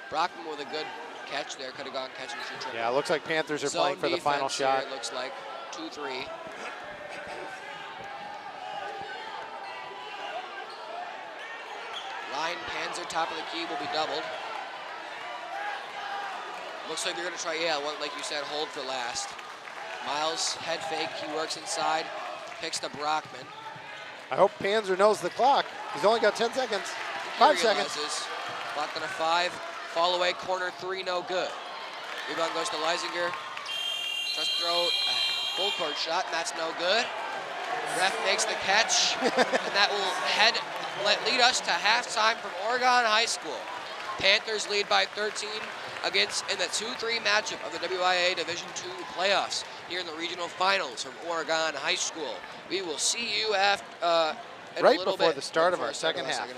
Brockman with a good catch there. Could have gone catch and shoot triple. Yeah, it looks like Panthers are playing for the final shot. Here, it looks like 2-3. Ryan Panzer, top of the key, will be doubled. Looks like they're going to try, like you said, hold for last. Miles, head fake, he works inside, picks to Brockman. I hope Panzer knows the clock. He's only got 10 seconds. 5 seconds. Clock on a 5. Fall away, corner 3, no good. Rebound goes to Leisinger. Just throw full court shot, and that's no good. Ref makes the catch, and that will lead us to halftime from Oregon High School. Panthers lead by 13 in the 2-3 matchup of the WIAA Division II playoffs here in the regional finals from Oregon High School. We will see you after right before the start of our second half.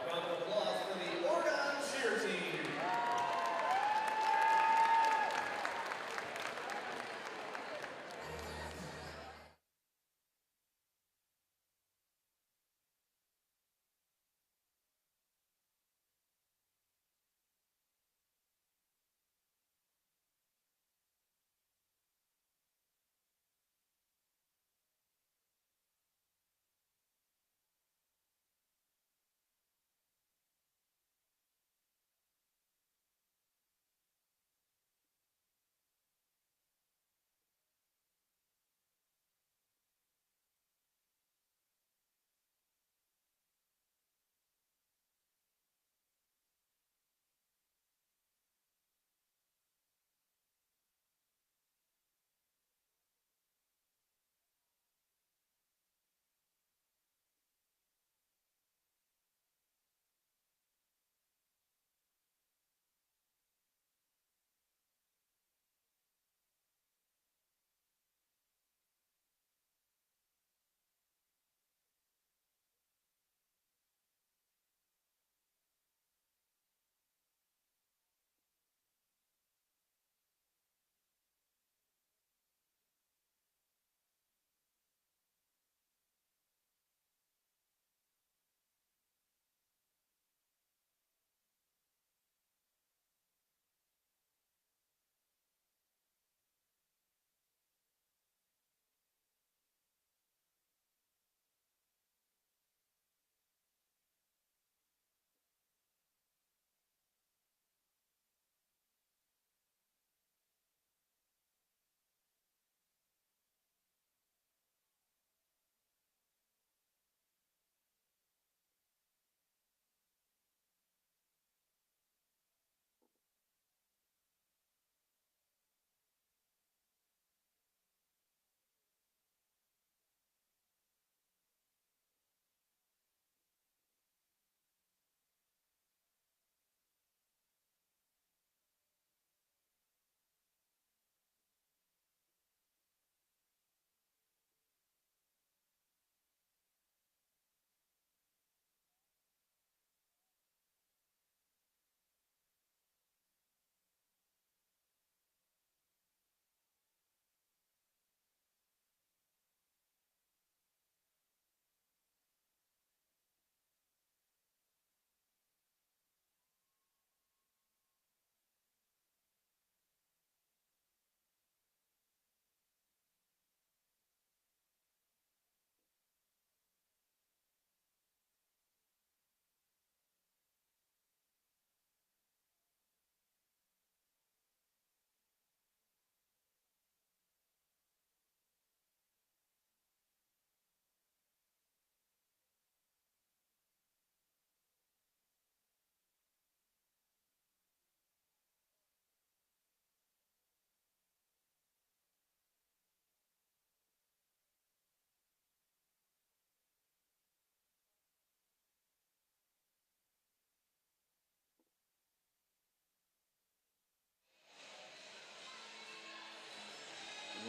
Round of applause for the Oregon cheer team.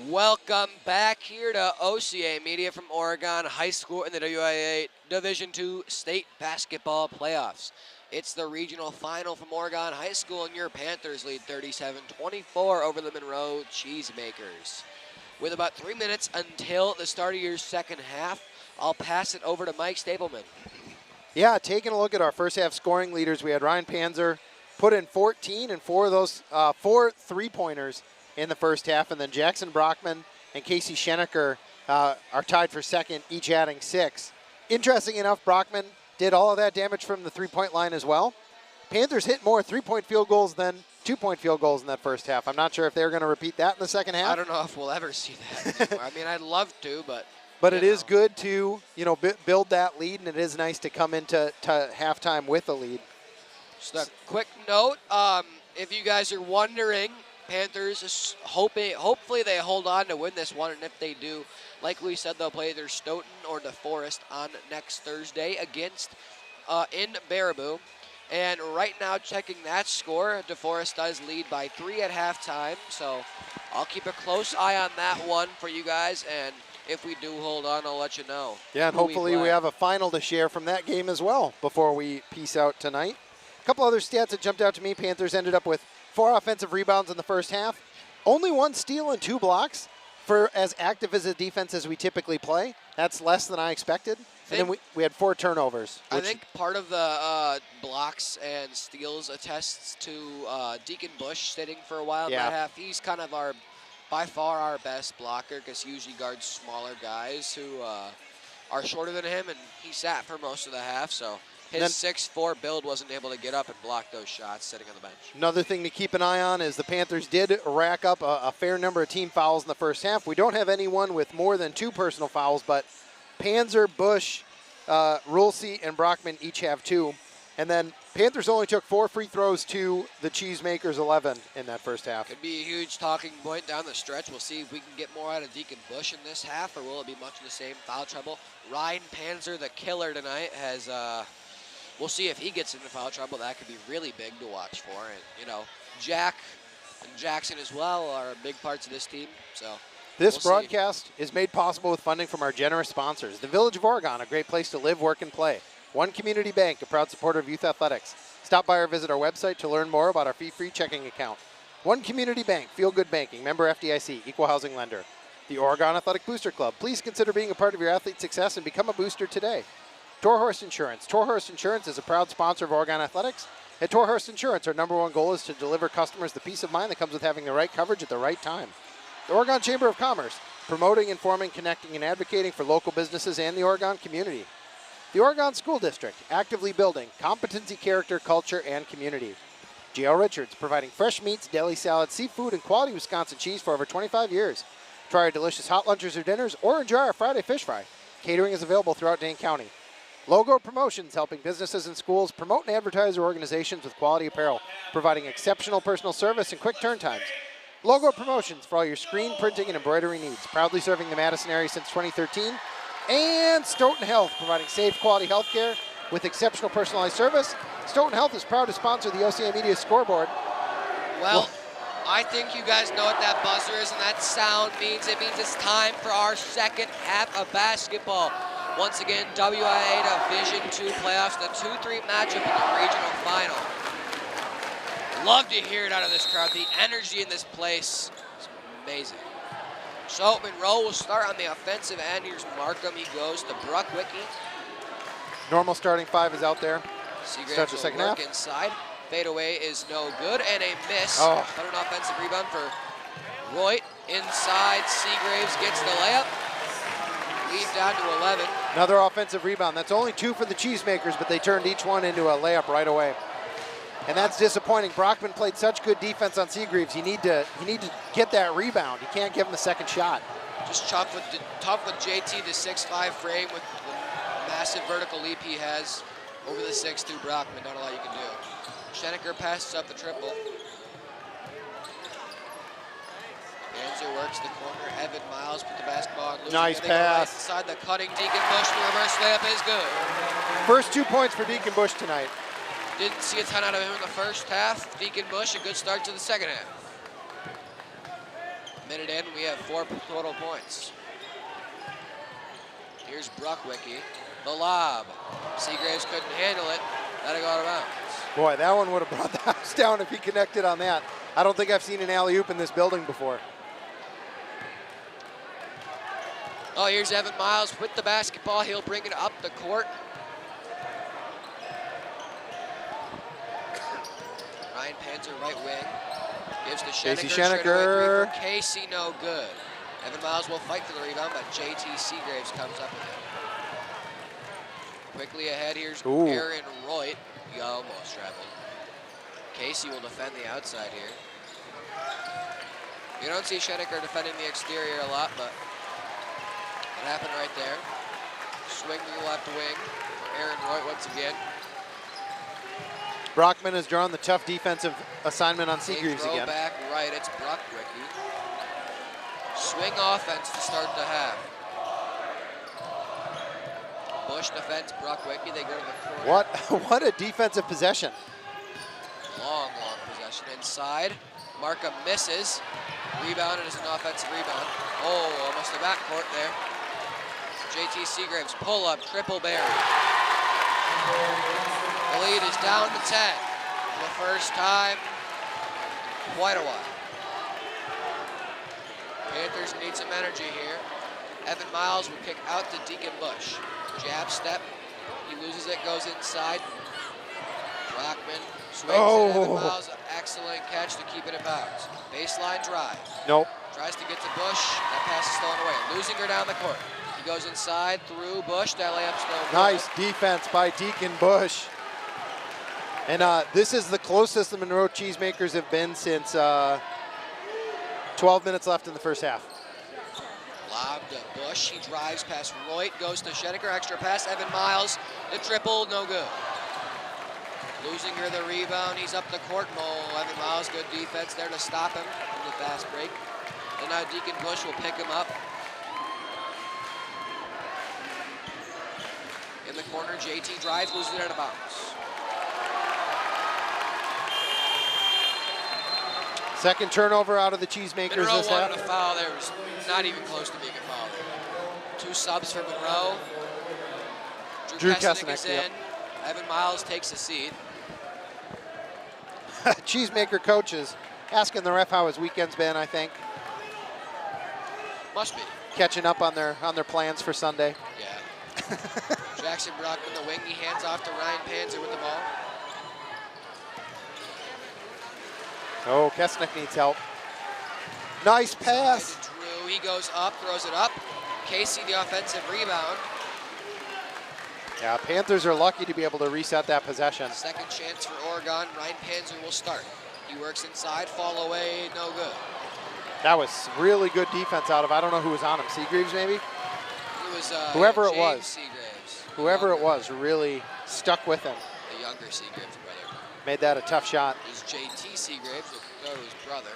Welcome back here to OCA Media from Oregon High School in the WIAA Division II State Basketball Playoffs. It's the regional final from Oregon High School, and your Panthers lead 37-24 over the Monroe Cheesemakers. With about 3 minutes until the start of your second half, I'll pass it over to Mike Stapleman. Yeah, taking a look at our first half scoring leaders, we had Ryan Panzer put in 14 and four 3-pointers in the first half. And then Jackson Brockman and Casey Schenecker are tied for second, each adding 6. Interesting enough, Brockman did all of that damage from the three-point line as well. Panthers hit more three-point field goals than two-point field goals in that first half. I'm not sure if they're going to repeat that in the second half. I don't know if we'll ever see that anymore. I mean, I'd love to, but it is good to, build that lead, and it is nice to come into halftime with a lead. Just a quick note, if you guys are wondering, Panthers is hopefully they hold on to win this one, and if they do, like we said, they'll play either Stoughton or DeForest on next Thursday against in Baraboo. And right now, checking that score, DeForest does lead by 3 at halftime, so I'll keep a close eye on that one for you guys, and if we do hold on, I'll let you know. Yeah, and hopefully we have a final to share from that game as well before we peace out tonight. A couple other stats that jumped out to me. Panthers ended up with 4 offensive rebounds in the first half, only 1 steal and 2 blocks for as active as a defense as we typically play. That's less than I expected. And then we had 4 turnovers. I think part of the blocks and steals attests to Deacon Bush sitting for a while in that half. He's kind of by far our best blocker because he usually guards smaller guys who are shorter than him, and he sat for most of the half, so his 6'4" build wasn't able to get up and block those shots sitting on the bench. Another thing to keep an eye on is the Panthers did rack up a fair number of team fouls in the first half. We don't have anyone with more than 2 personal fouls, but Panzer, Bush, Rulsey, and Brockman each have 2. And then Panthers only took 4 free throws to the Cheesemakers 11 in that first half. Could be a huge talking point down the stretch. We'll see if we can get more out of Deacon Bush in this half, or will it be much of the same foul trouble? Ryan Panzer, the killer tonight, has we'll see if he gets into foul trouble. That could be really big to watch for. And, Jack and Jackson as well are big parts of this team. So this broadcast is made possible with funding from our generous sponsors. The Village of Oregon, a great place to live, work, and play. One Community Bank, a proud supporter of youth athletics. Stop by or visit our website to learn more about our fee-free checking account. One Community Bank, Feel Good Banking, member FDIC, equal housing lender. The Oregon Athletic Booster Club. Please consider being a part of your athlete's success and become a booster today. Toro Horse Insurance. Toro Horse Insurance is a proud sponsor of Oregon Athletics. At Toro Horse Insurance, our #1 goal is to deliver customers the peace of mind that comes with having the right coverage at the right time. The Oregon Chamber of Commerce, promoting, informing, connecting, and advocating for local businesses and the Oregon community. The Oregon School District, actively building competency, character, culture, and community. G.L. Richards, providing fresh meats, deli salads, seafood, and quality Wisconsin cheese for over 25 years. Try our delicious hot lunches or dinners, or enjoy our Friday fish fry. Catering is available throughout Dane County. Logo Promotions, helping businesses and schools promote and advertise their organizations with quality apparel, providing exceptional personal service and quick turn times. Logo Promotions for all your screen printing and embroidery needs, proudly serving the Madison area since 2013. And Stoughton Health, providing safe, quality health care with exceptional personalized service. Stoughton Health is proud to sponsor the OCA Media Scoreboard. Well, I think you guys know what that buzzer is, and that sound means. It means it's time for our second half of basketball. Once again, WIAA Division II playoffs, the 2-3 matchup in the regional final. Love to hear it out of this crowd. The energy in this place is amazing. So Monroe will start on the offensive end. Here's Markham. He goes to Bruckwicki. Normal starting 5 is out there. Seagraves will second work half. inside. Fadeaway is no good, and a miss. Oh. But an offensive rebound for Roy. Inside, Seagraves gets the layup. Lead down to 11. Another offensive rebound. That's only 2 for the Cheesemakers, but they turned each one into a layup right away. And that's disappointing. Brockman played such good defense on Seagraves. You need to get that rebound. You can't give him a second shot. Just tough with JT, the 6'5" frame with the massive vertical leap he has over the 6'2" Brockman. Not a lot you can do. Schenecker passes up the triple. Panzer works the corner. Evan Miles put the basketball on. Nice pass. Right inside the cutting Deacon Bush. The reverse layup is good. First 2 points for Deacon Bush tonight. Didn't see a ton out of him in the first half. Deacon Bush, a good start to the second half. Minute in, we have 4 total points. Here's Bruckwicki. The lob. Seagraves couldn't handle it. Let it go out of bounds. Boy, that one would have brought the house down if he connected on that. I don't think I've seen an alley-oop in this building before. Oh, here's Evan Miles with the basketball. He'll bring it up the court. Ryan Panzer, right wing. Gives to Casey Schenecker. Schenecker. For Casey, no good. Evan Miles will fight for the rebound, but JT Seagraves comes up with it. Quickly ahead, here's Aaron Roy. He almost traveled. Casey will defend the outside here. You don't see Schenecker defending the exterior a lot, but it happened right there. Swing to the left wing. Aaron Roy once again. Brockman has drawn the tough defensive assignment on Seagreaves again. Back right, it's Brockwicky. Swing offense to start the half. Bush defends Brockwicky. They go to the corner. What a defensive possession. Long possession inside. Markham misses. Rebound, it is an offensive rebound. Oh, almost a backcourt there. JT Seagraves pull up, triple Barry. The lead is down to 10 for the first time in quite a while. Panthers need some energy here. Evan Miles will kick out to Deacon Bush. Jab step, he loses it, goes inside. Brockman swings it. Evan Miles, excellent catch to keep it in bounds. Baseline drive. Nope. Tries to get to Bush. That pass is stolen away. Losing her down the court. He goes inside through Bush. That layup's no good. Nice defense by Deacon Bush. And this is the closest the Monroe Cheesemakers have been since 12 minutes left in the first half. Lob to Bush. He drives past Roy. Goes to Schenecker. Extra pass. Evan Miles. The triple. No good. Losing her the rebound. He's up the court. Evan Miles, good defense there to stop him from the fast break. And now Deacon Bush will pick him up. In the corner, JT drives, loses it out of bounds. Second turnover out of the Cheesemakers Monroe this half. wanted a foul there. It was not even close to being a foul. 2 subs for Monroe. Drew Kesnick is in. Yep. Evan Miles takes a seat. Cheesemaker coaches asking the ref how his weekend's been, I think. Must be. Catching up on their plans for Sunday. Yeah. Jackson Brockman, the wing, he hands off to Ryan Panzer with the ball. Oh, Kesnick needs help. Nice pass. Drew, he goes up, throws it up. Casey, the offensive rebound. Yeah, Panthers are lucky to be able to reset that possession. Second chance for Oregon. Ryan Panzer will start. He works inside, fall away, no good. That was really good defense out of, I don't know who was on him, Seagreaves maybe? It was whoever James it was. Seagraves. Whoever it was really stuck with him. The younger Seagraves brother. Made that a tough shot. It was JT Seagraves, will go to his brother.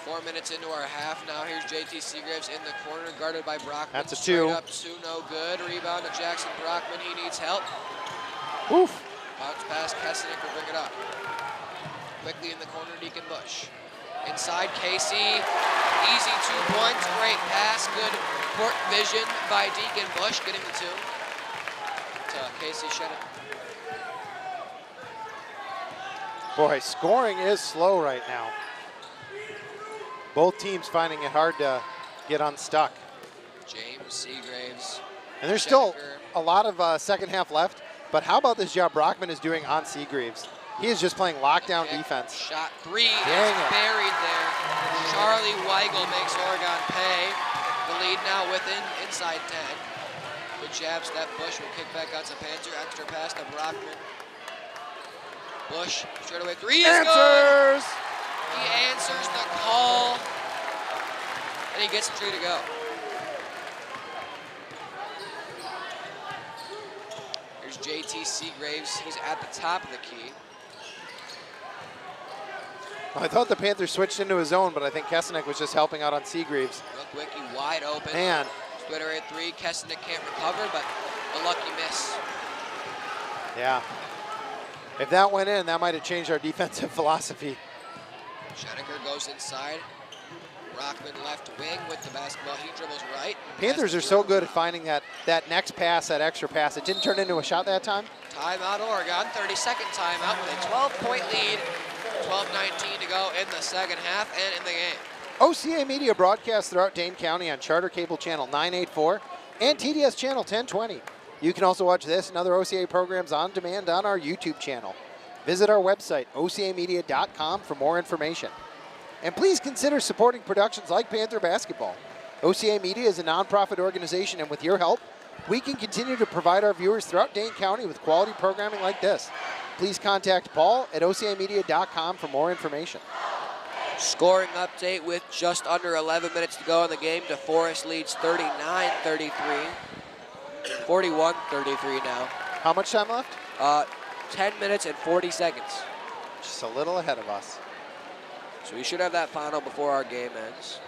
4 minutes into our half now. Here's JT Seagraves in the corner, guarded by Brockman. That's a Straight 2. up 2, no good. Rebound to Jackson Brockman. He needs help. Oof. Bounce pass, Kesnick will bring it up. Quickly in the corner, Deacon Bush. Inside, Casey. Easy 2 points. Great pass. Good court vision by Deacon Bush, getting the 2. To Casey Schenecker. Boy, scoring is slow right now. Both teams finding it hard to get unstuck. James Seagraves. And there's still a lot of second half left, but how about this job Brockman is doing on Seagraves? He is just playing lockdown defense. Shot 3 is Dang it. buried there. Charlie Weigel makes Oregon pay. The lead now within inside 10. Good jab step. Bush will kick back out to Panzer. Extra pass to Brockman. Bush straight away 3 is good. Answers! He answers the call, and he gets 3 to go. Here's JT Seagraves. He's at the top of the key. I thought the Panthers switched into his zone, but I think Kesnick was just helping out on Seagraves. Brookwicky wide open. Man. Twitter at 3. Kesnick can't recover, but a lucky miss. Yeah. If that went in, that might have changed our defensive philosophy. Schenecker goes inside. Brockman left wing with the basketball. He dribbles right. Panthers are so good at finding that next pass, that extra pass. It didn't turn into a shot that time. Timeout Oregon, 32nd timeout with a 12-point lead. 12:19 to go in the second half and in the game. OCA Media broadcasts throughout Dane County on Charter Cable Channel 984 and TDS Channel 1020. You can also watch this and other OCA programs on demand on our YouTube channel. Visit our website, ocamedia.com, for more information. And please consider supporting productions like Panther Basketball. OCA Media is a nonprofit organization, and with your help, we can continue to provide our viewers throughout Dane County with quality programming like this. Please contact Paul at ocamedia.com for more information. Scoring update with just under 11 minutes to go in the game. DeForest leads 39-33. 41-33 now. How much time left? 10 minutes and 40 seconds. Just a little ahead of us. So we should have that final before our game ends.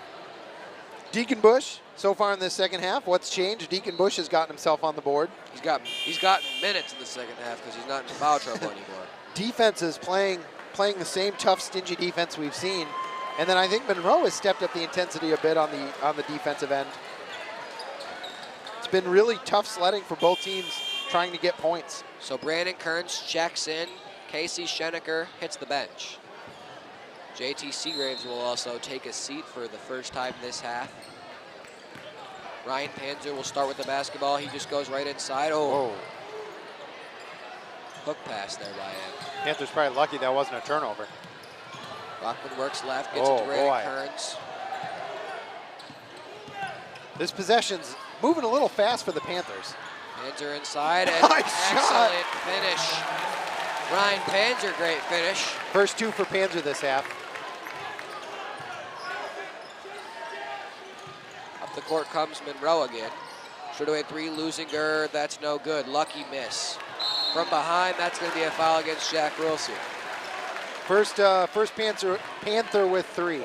Deacon Bush, so far in this second half, what's changed? Deacon Bush has gotten himself on the board. He's gotten minutes in the second half because he's not in foul trouble anymore. Defense is playing the same tough, stingy defense we've seen. And then I think Monroe has stepped up the intensity a bit on the defensive end. It's been really tough sledding for both teams trying to get points. So Brandon Kearns checks in. Casey Schenecker hits the bench. JT Seagraves will also take a seat for the first time this half. Ryan Panzer will start with the basketball. He just goes right inside. Oh. Whoa. Hook pass there by him. Panthers probably lucky that wasn't a turnover. Rockman works left, gets it to Brandon Kearns. This possession's moving a little fast for the Panthers. Panzer inside, and excellent finish. Ryan Panzer, great finish. First two for Panzer this half. Up the court comes Monroe again. Straightaway three, Lusinger, that's no good. Lucky miss. From behind, that's going to be a foul against Jack Wilson. First Panther with three.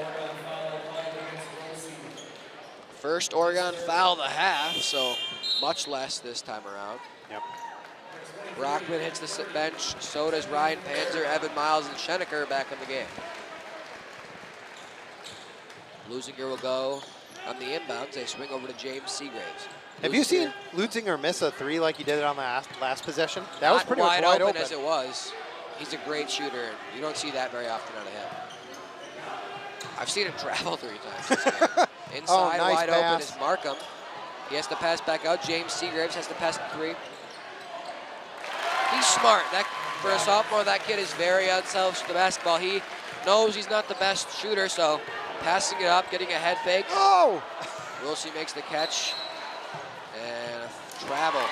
First Oregon foul of the half, so much less this time around. Yep. Brockman hits the bench, so does Ryan Panzer, Evan Miles, and Schenecker back in the game. Lusinger will go on the inbounds. They swing over to James Seagraves. Have you seen Lutzinger miss a three like he did it on the last possession? That was pretty much wide open as it was. He's a great shooter, and you don't see that very often out of him. I've seen him travel 3 times. Inside, nice wide pass. open is Markham. He has to pass back out. James Seagraves has to pass the three. He's smart. For a sophomore, that kid is very unselfish with the basketball. He knows he's not the best shooter, so passing it up, getting a head fake. Oh! Wilsey makes the catch. And a travel.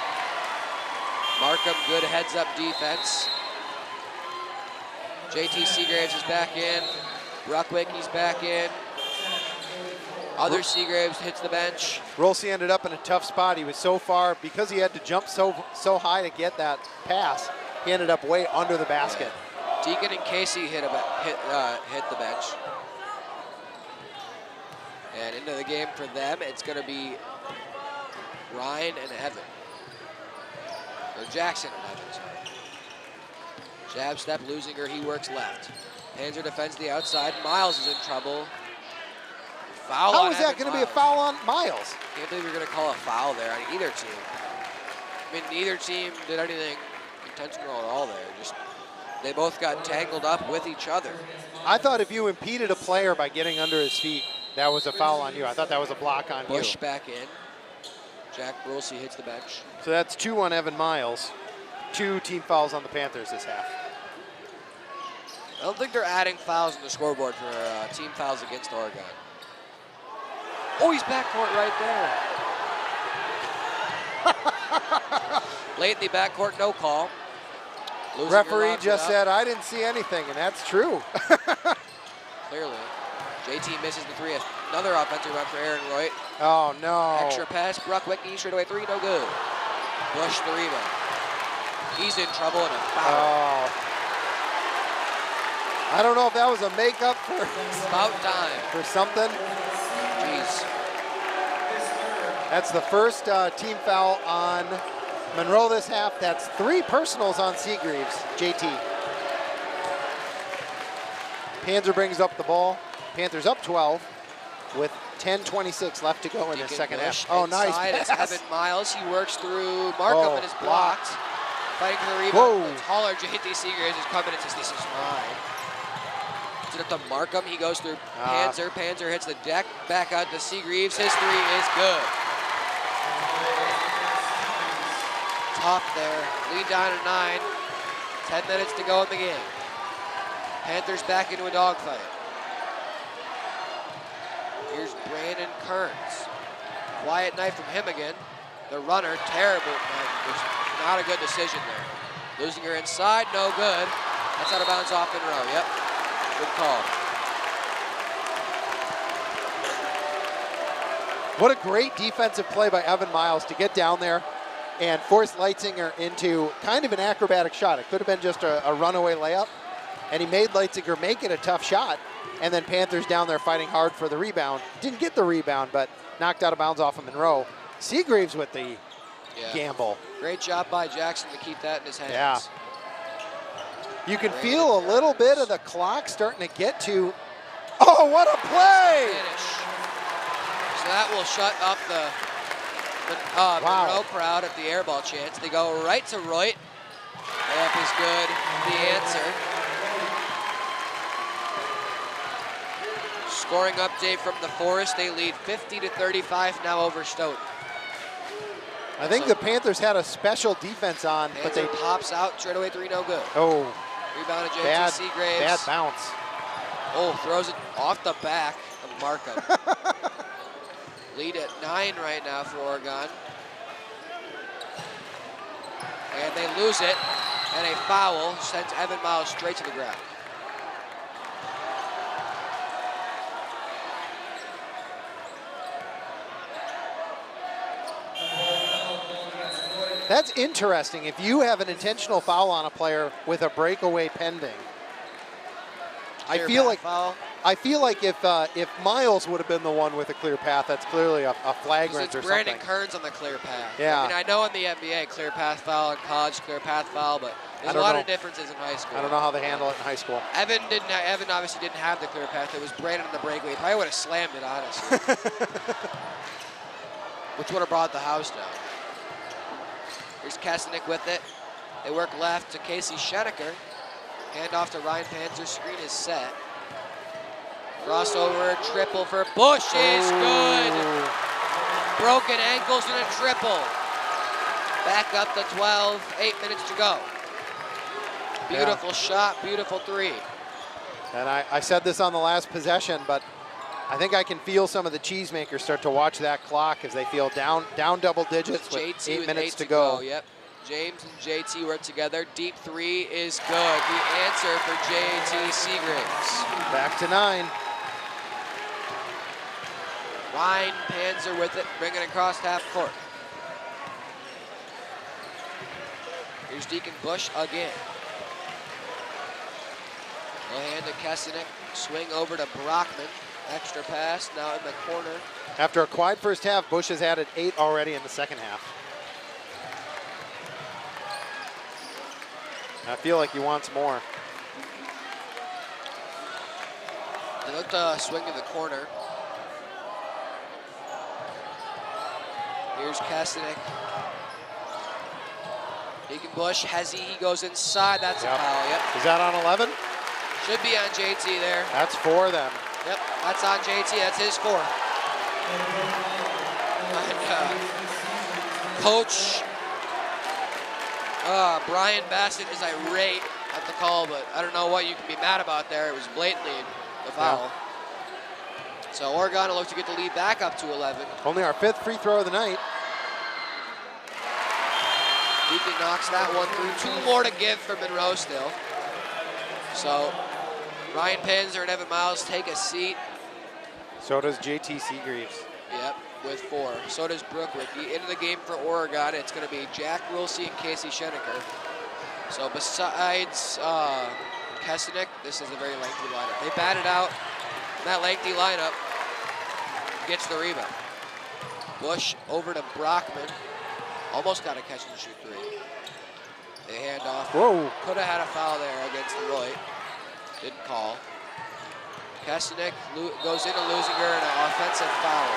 Markham, good heads-up defense. JT Seagraves is back in. Ruckwick, he's back in. Other Seagraves hits the bench. Rolsey ended up in a tough spot. He was so far, because he had to jump so high to get that pass, he ended up way under the basket. Yeah. Deacon and Casey hit the bench. And into the game for them, it's going to be Ryan and Evan. Or Jackson and Evan, sorry. Jab step, Lusinger, he works left. Panzer defends the outside. Miles is in trouble. Foul How on is that Evan going to be a foul on Miles? Can't believe you're going to call a foul there on either team. I mean, neither team did anything intentional at all there. Just they both got tangled up with each other. I thought if you impeded a player by getting under his feet, that was a foul on you. I thought that was a block on Bush you. back in. Jack Brulsey hits the bench. So that's 2 on Evan Miles. 2 team fouls on the Panthers this half. I don't think they're adding fouls on the scoreboard for team fouls against Oregon. Oh, he's backcourt right there. Late in the backcourt, no call. Lusinger Referee just up. said, I didn't see anything, and that's true. Clearly. JT misses the three. Another offensive run for Aaron Roy. Oh, no. Extra pass, Bruckwick, straightaway three, no good. Bush the rebound. He's in trouble and a foul. Oh. I don't know if that was a makeup for About time. for something. Jeez. That's the first team foul on Monroe this half. That's 3 personals on Seagraves, JT. Panzer brings up the ball. Panthers up 12 with 10:26 left to go in the second half. Oh, nice It's pass. Evan Miles. He works through Markham and is blocked. Fighting for the rebound. Whoa. The taller JT Seagraves is coming and says, this is mine. It's up to Markham. He goes through Panzer. Panzer hits the deck. Back out to Seagraves. His three is good. Top there. Lead down to 9. 10 minutes to go in the game. Panthers back into a dogfight. Here's Brandon Kearns. Quiet night from him again. The runner, terrible. Not a good decision there. Losing her inside, no good. That's out of bounds off Monroe. Yep, good call. What a great defensive play by Evan Miles to get down there and force Leitzinger into kind of an acrobatic shot. It could have been just a runaway layup, and he made Leitzinger make it a tough shot, and then Panthers down there fighting hard for the rebound. Didn't get the rebound, but knocked out of bounds off of Monroe. Seagraves with the gamble. Great job by Jackson to keep that in his hands. Yeah. You can feel a little bit of the clock starting to get to, oh, what a play! Finish. So that will shut up the Monroe crowd at the airball chance. They go right to Roy. Layup is good. The answer. Scoring update from the Forest. They lead 50-35 now over Stoughton. I think the Panthers had a special defense on, but they pops out straight away. 3 no good. Oh, rebounded JT Seagraves. Bad bounce. Oh, throws it off the back of Markham. Lead at 9 right now for Oregon. And they lose it, and a foul sends Evan Miles straight to the ground. That's interesting. If you have an intentional foul on a player with a breakaway pending, I feel like if Miles would have been the one with a clear path, that's clearly a flagrant or something. Brandon Kearns on the clear path. Yeah. I mean, I know in the NBA, clear path foul, in college, clear path foul, but there's a lot of differences in high school. I don't know how they handle it in high school. Evan obviously didn't have the clear path. It was Brandon on the breakaway. He probably would have slammed it, honestly. Which would have brought the house down. Here's Kasenick with it. They work left to Casey Schenecker. Hand off to Ryan Panzer. Screen is set. Crossover, triple for Bush is good. Broken ankles and a triple. Back up to 12, 8 minutes to go. Beautiful shot, beautiful 3. And I said this on the last possession, but I think I can feel some of the Cheesemakers start to watch that clock as they feel down double digits with 8 minutes to go. Yep. James and JT work together. Deep 3 is good. The answer for JT Seagraves. Back to 9. Ryan Panzer with it, bringing it across half court. Here's Deacon Bush again. No hand to Kasenick. Swing over to Brockman. Extra pass, now in the corner. After a quiet first half, Bush has added 8 already in the second half. I feel like he wants more. They look to swing to the corner. Here's Kasenick. Deacon Bush, he goes inside. That's a foul, yep. Is that on 11? Should be on JT there. That's 4 then. Yep, that's on JT. That's his 4. And, Coach Brian Bassett is irate at the call, but I don't know what you can be mad about there. It was blatantly a foul. Yeah. So Oregon will look to get the lead back up to 11. Only our 5th free throw of the night. Deacon knocks that one through. 2 more to give for Monroe still. So Ryan Panzer and Evan Miles take a seat. So does JT Seagraves. Yep, with 4. So does Brooke Rickey. Into the game for Oregon, it's going to be Jack Wilsey and Casey Schenecker. So besides Kasenick, this is a very lengthy lineup. They batted out. That lengthy lineup gets the rebound. Bush over to Brockman. Almost got a catch and shoot 3. They hand off. Whoa. Could have had a foul there against Roy. Didn't call. Kasenick goes into Lusinger and an offensive foul.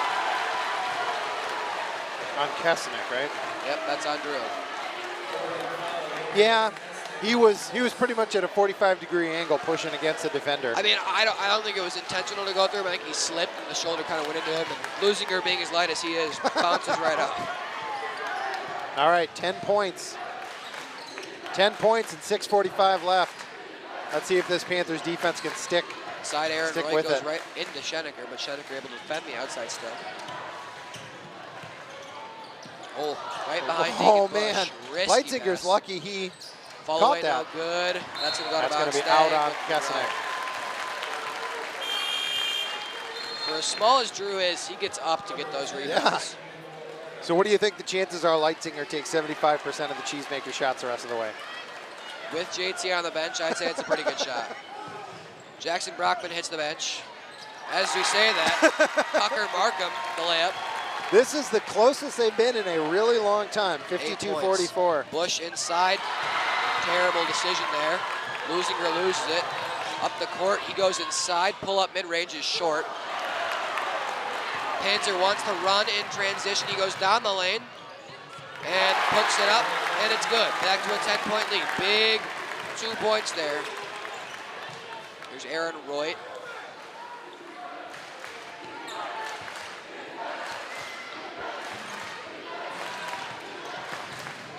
On Kasenick, right? Yep, that's on Drew. Yeah, he was pretty much at a 45-degree angle pushing against the defender. I mean, I don't think it was intentional to go through him. I think he slipped and the shoulder kind of went into him. And Lusinger, being as light as he is, bounces right up. All right, 10 points. 10 points and 6:45 left. Let's see if this Panthers defense can stick Aaron Roy with goes it. right into Schenecker, but Schenecker able to defend the outside still. Oh, right behind Oh, Deacon man. Bush. Risky Leitzinger's pass. lucky he Follow caught away no that. good. That's going to go That's going to be staying out on with Kessenek. For as small as Drew is, he gets up to get those rebounds. So what do you think the chances are Leitzinger takes 75% of the Cheesemaker shots the rest of the way? With JT on the bench, I'd say it's a pretty good shot. Jackson Brockman hits the bench. As we say that, Tucker Markham, the layup. This is the closest they've been in a really long time, 52-44. Bush inside, terrible decision there. Lusinger loses it. Up the court, he goes inside, pull up mid-range is short. Panzer wants to run in transition. He goes down the lane and puts it up, and it's good. Back to a 10-point lead. Big 2 points there. Here's Aaron Roy.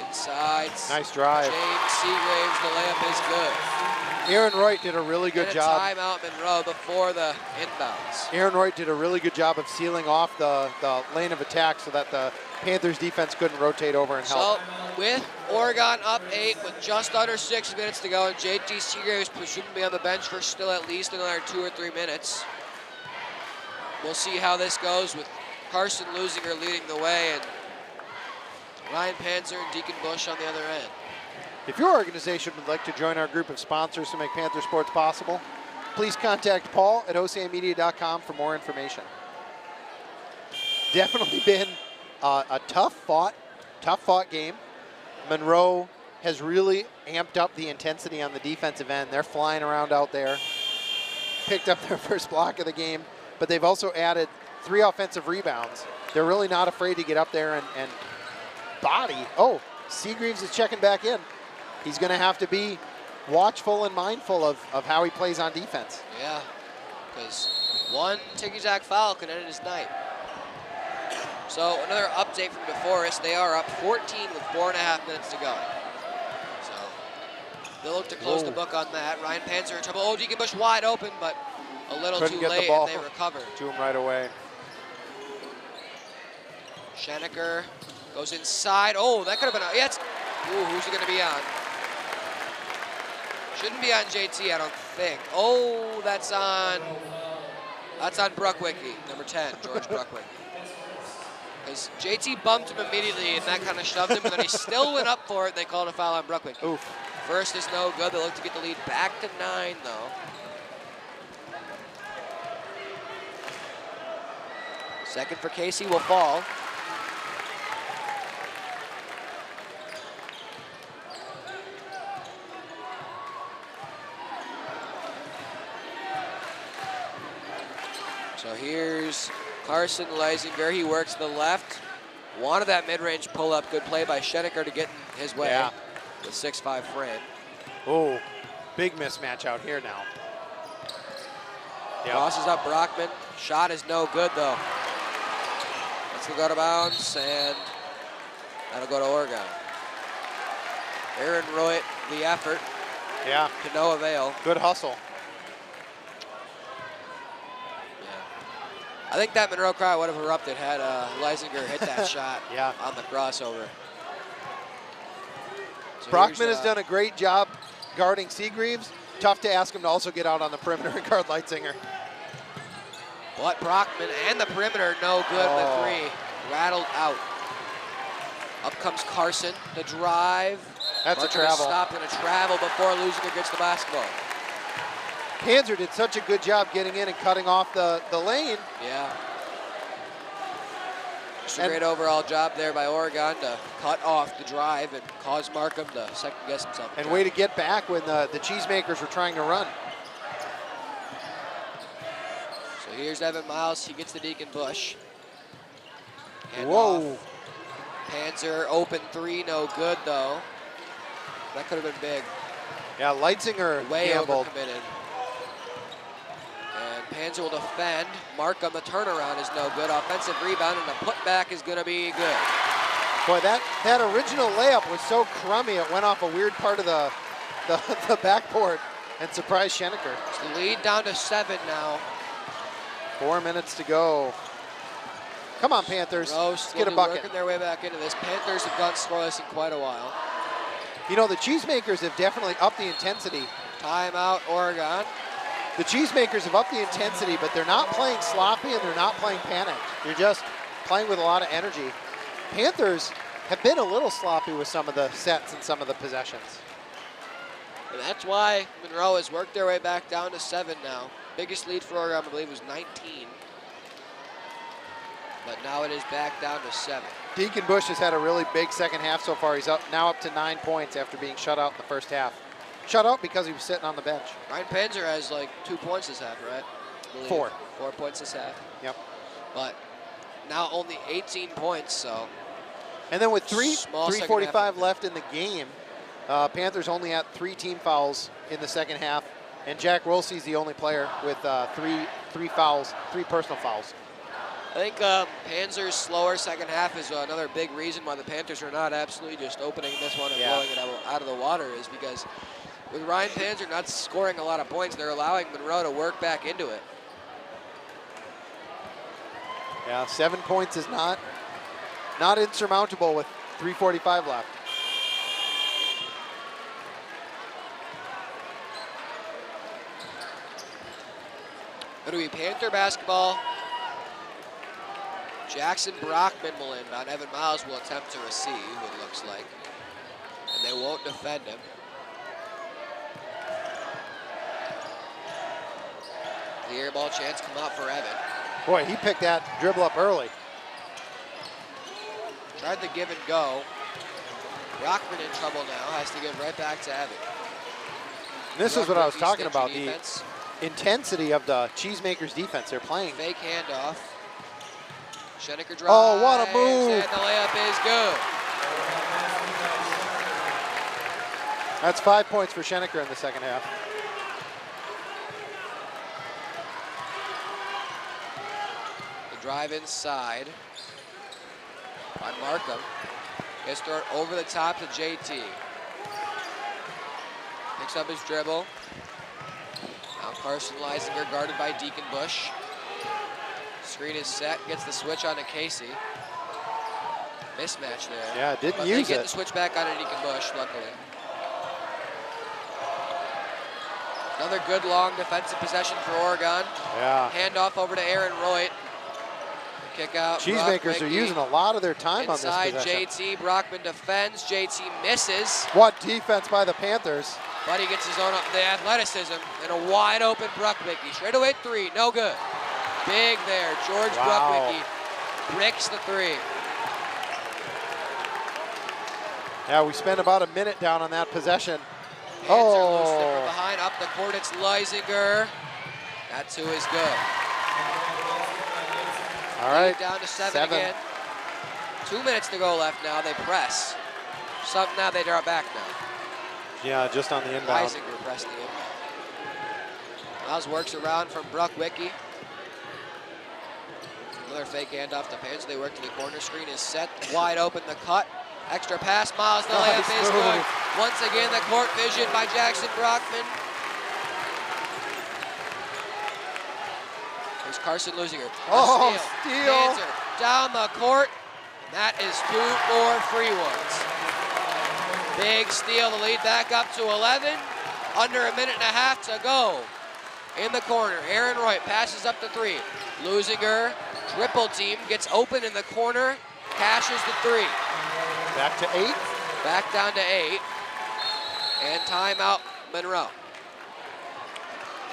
Inside. Nice drive. James Seagraves, the layup is good. Aaron Roy did a really good job. Timeout Monroe before the inbounds. Aaron Roy did a really good job of sealing off the lane of attack so that the Panthers defense couldn't rotate over and help. So with Oregon up 8 with just under 6 minutes to go, and JT Seagraves presumably on the bench for still at least another 2 or 3 minutes. We'll see how this goes with Carson Lusinger leading the way and Ryan Panzer and Deacon Bush on the other end. If your organization would like to join our group of sponsors to make Panther sports possible, please contact Paul at oceanmedia.com for more information. Definitely been a tough fought game. Monroe has really amped up the intensity on the defensive end. They're flying around out there. Picked up their first block of the game, but they've also added 3 offensive rebounds. They're really not afraid to get up there and body. Oh, Seagreaves is checking back in. He's going to have to be watchful and mindful of how he plays on defense. Yeah, because one ticky-tack foul can end his night. So another update from DeForest. They are up 14 with 4.5 minutes to go. So they'll look to close the book on that. Ryan Panzer in trouble. Oh, Deacon Bush wide open, but a little Couldn't too get the late, ball and they recover. to him right away. Schenecker goes inside. Oh, that could have been a, yeah, ooh, who's it going to be on? Shouldn't be on JT, I don't think. Oh, that's on Bruckwicki, number 10, George Bruckwicki. Because JT bumped him immediately, and that kind of shoved him, and then he still went up for it, and they called a foul on Bruckwicki. Oof. First is no good. They look to get the lead back to 9, though. Second for Casey will fall. So here's Carson Leisinger. He works the left. Wanted that mid-range pull-up. Good play by Schenecker to get in his way. Yeah. The 6'5" frame. Oh, big mismatch out here now. Yep. Crosses up Brockman. Shot is no good, though. This will go to bounds, and that'll go to Oregon. Aaron Roy, the effort. Yeah. To no avail. Good hustle. I think that Monroe crowd would have erupted had Leisinger hit that shot Yeah. on the crossover. So Brockman has done a great job guarding Seagreaves. Tough to ask him to also get out on the perimeter and guard Leitzinger. But Brockman and the perimeter, no good. The 3 rattled out. Up comes Carson, the drive. That's a travel. Stopped and a travel before Lusinger gets the basketball. Panzer did such a good job getting in and cutting off the lane. Yeah. Just a great overall job there by Oregon to cut off the drive and cause Markham to second guess himself. And way to get back when the Cheesemakers were trying to run. So here's Evan Miles. He gets the Deacon Bush. Hand Whoa. off. Panzer open 3, no good though. That could have been big. Yeah, Leitzinger Way gambled. overcommitted. And Panzer will defend. Markham, the turnaround is no good. Offensive rebound and the putback is going to be good. Boy, that original layup was so crummy, it went off a weird part of the backboard and surprised Schenecker. The lead down to 7 now. 4 minutes to go. Come on, Panthers. Let's get a bucket. Working their way back into this. Panthers have gone scoreless in quite a while. You know, the Cheesemakers have definitely upped the intensity. Timeout, Oregon. The Cheesemakers have upped the intensity, but they're not playing sloppy and they're not playing panicked. They're just playing with a lot of energy. Panthers have been a little sloppy with some of the sets and some of the possessions. And that's why Monroe has worked their way back down to 7 now. Biggest lead for Oregon, I believe, was 19. But now it is back down to 7. Deacon Bush has had a really big second half so far. He's now up to 9 points after being shut out in the first half. Shut out because he was sitting on the bench. Ryan Panzer has like 2 points this half, right? 4. 4 points this half. Yep. But now only 18 points, so. And then with 3:45 left in the game, Panthers only had 3 team fouls in the second half, and Jack Rolsey's the only player with three fouls, 3 personal fouls. I think Panzer's slower second half is another big reason why the Panthers are not absolutely just opening this one and blowing it out of the water, is because with Ryan Panzer not scoring a lot of points, they're allowing Monroe to work back into it. Yeah, 7 points is not insurmountable with 3:45 left. It'll be Panther basketball. Jackson Brockman will inbound. Evan Miles will attempt to receive, it looks like. And they won't defend him. The air ball chance come out for Evan. Boy, he picked that dribble up early. Tried the give and go. Brockman in trouble now, has to give right back to Evan. This is what I was talking about, defense. The intensity of the Cheesemakers defense. They're playing. Fake handoff. Schenecker drives. Oh, what a move. And the layup is good. That's 5 points for Schenecker in the second half. The drive inside by Markham. Gets thrown over the top to JT. Picks up his dribble. Now Carson Leisinger guarded by Deacon Bush. Screen is set, gets the switch onto Casey. Mismatch there. Yeah, didn't but use they get it. the switch back onto Deacon Bush, luckily. Another good long defensive possession for Oregon. Yeah. Handoff over to Aaron Royt. Kick out. Cheesemakers are using a lot of their time inside on this possession. JT, Brockman defends. JT misses. What defense by the Panthers. But he gets his own up the athleticism and a wide open Bruckwicky. Straightaway 3, no good. Big there, George Bruckwicky bricks the 3. Yeah, we spent about a minute down on that possession. Panzer loses it from behind, up the court, it's Leisinger. That 2 is good. All right, down to 7 again. 2 minutes to go left now, they press. Now they draw back now. Yeah, just on the inbound. Leisinger pressed the inbound. Miles works around from Bruckwicky. Another fake handoff to Panzer. They work to the corner. Screen is set. Wide open the cut. Extra pass. Miles, the layup is good. Once again, the court vision by Jackson Brockman. There's Carson Lusinger. Steal. Panzer down the court. And that is 2 more free ones. Big steal. The lead back up to 11. Under a minute and a half to go. In the corner, Aaron Royt passes up to 3. Lusinger, triple team, gets open in the corner, cashes the 3. Back to 8. Back down to 8. And timeout, Monroe.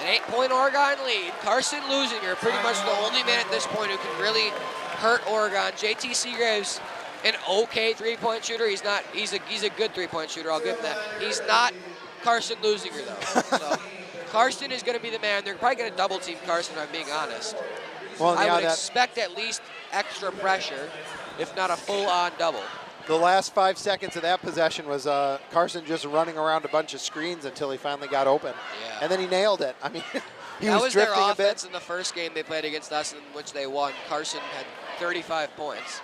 An 8-point Oregon lead. Carson Lusinger, pretty much the only man at this point who can really hurt Oregon. JT Seagraves, an okay 3-point shooter. He's a good 3-point shooter, I'll give him that. He's not Carson Lusinger though. So Carson is going to be the man. They're probably going to double team Carson, if I'm being honest. Well, I would expect at least extra pressure, if not a full-on double. The last 5 seconds of that possession was Carson just running around a bunch of screens until he finally got open. Yeah. And then he nailed it. I mean, that was their drifting a offense bit. in the first game they played against us, in which they won. Carson had 35 points.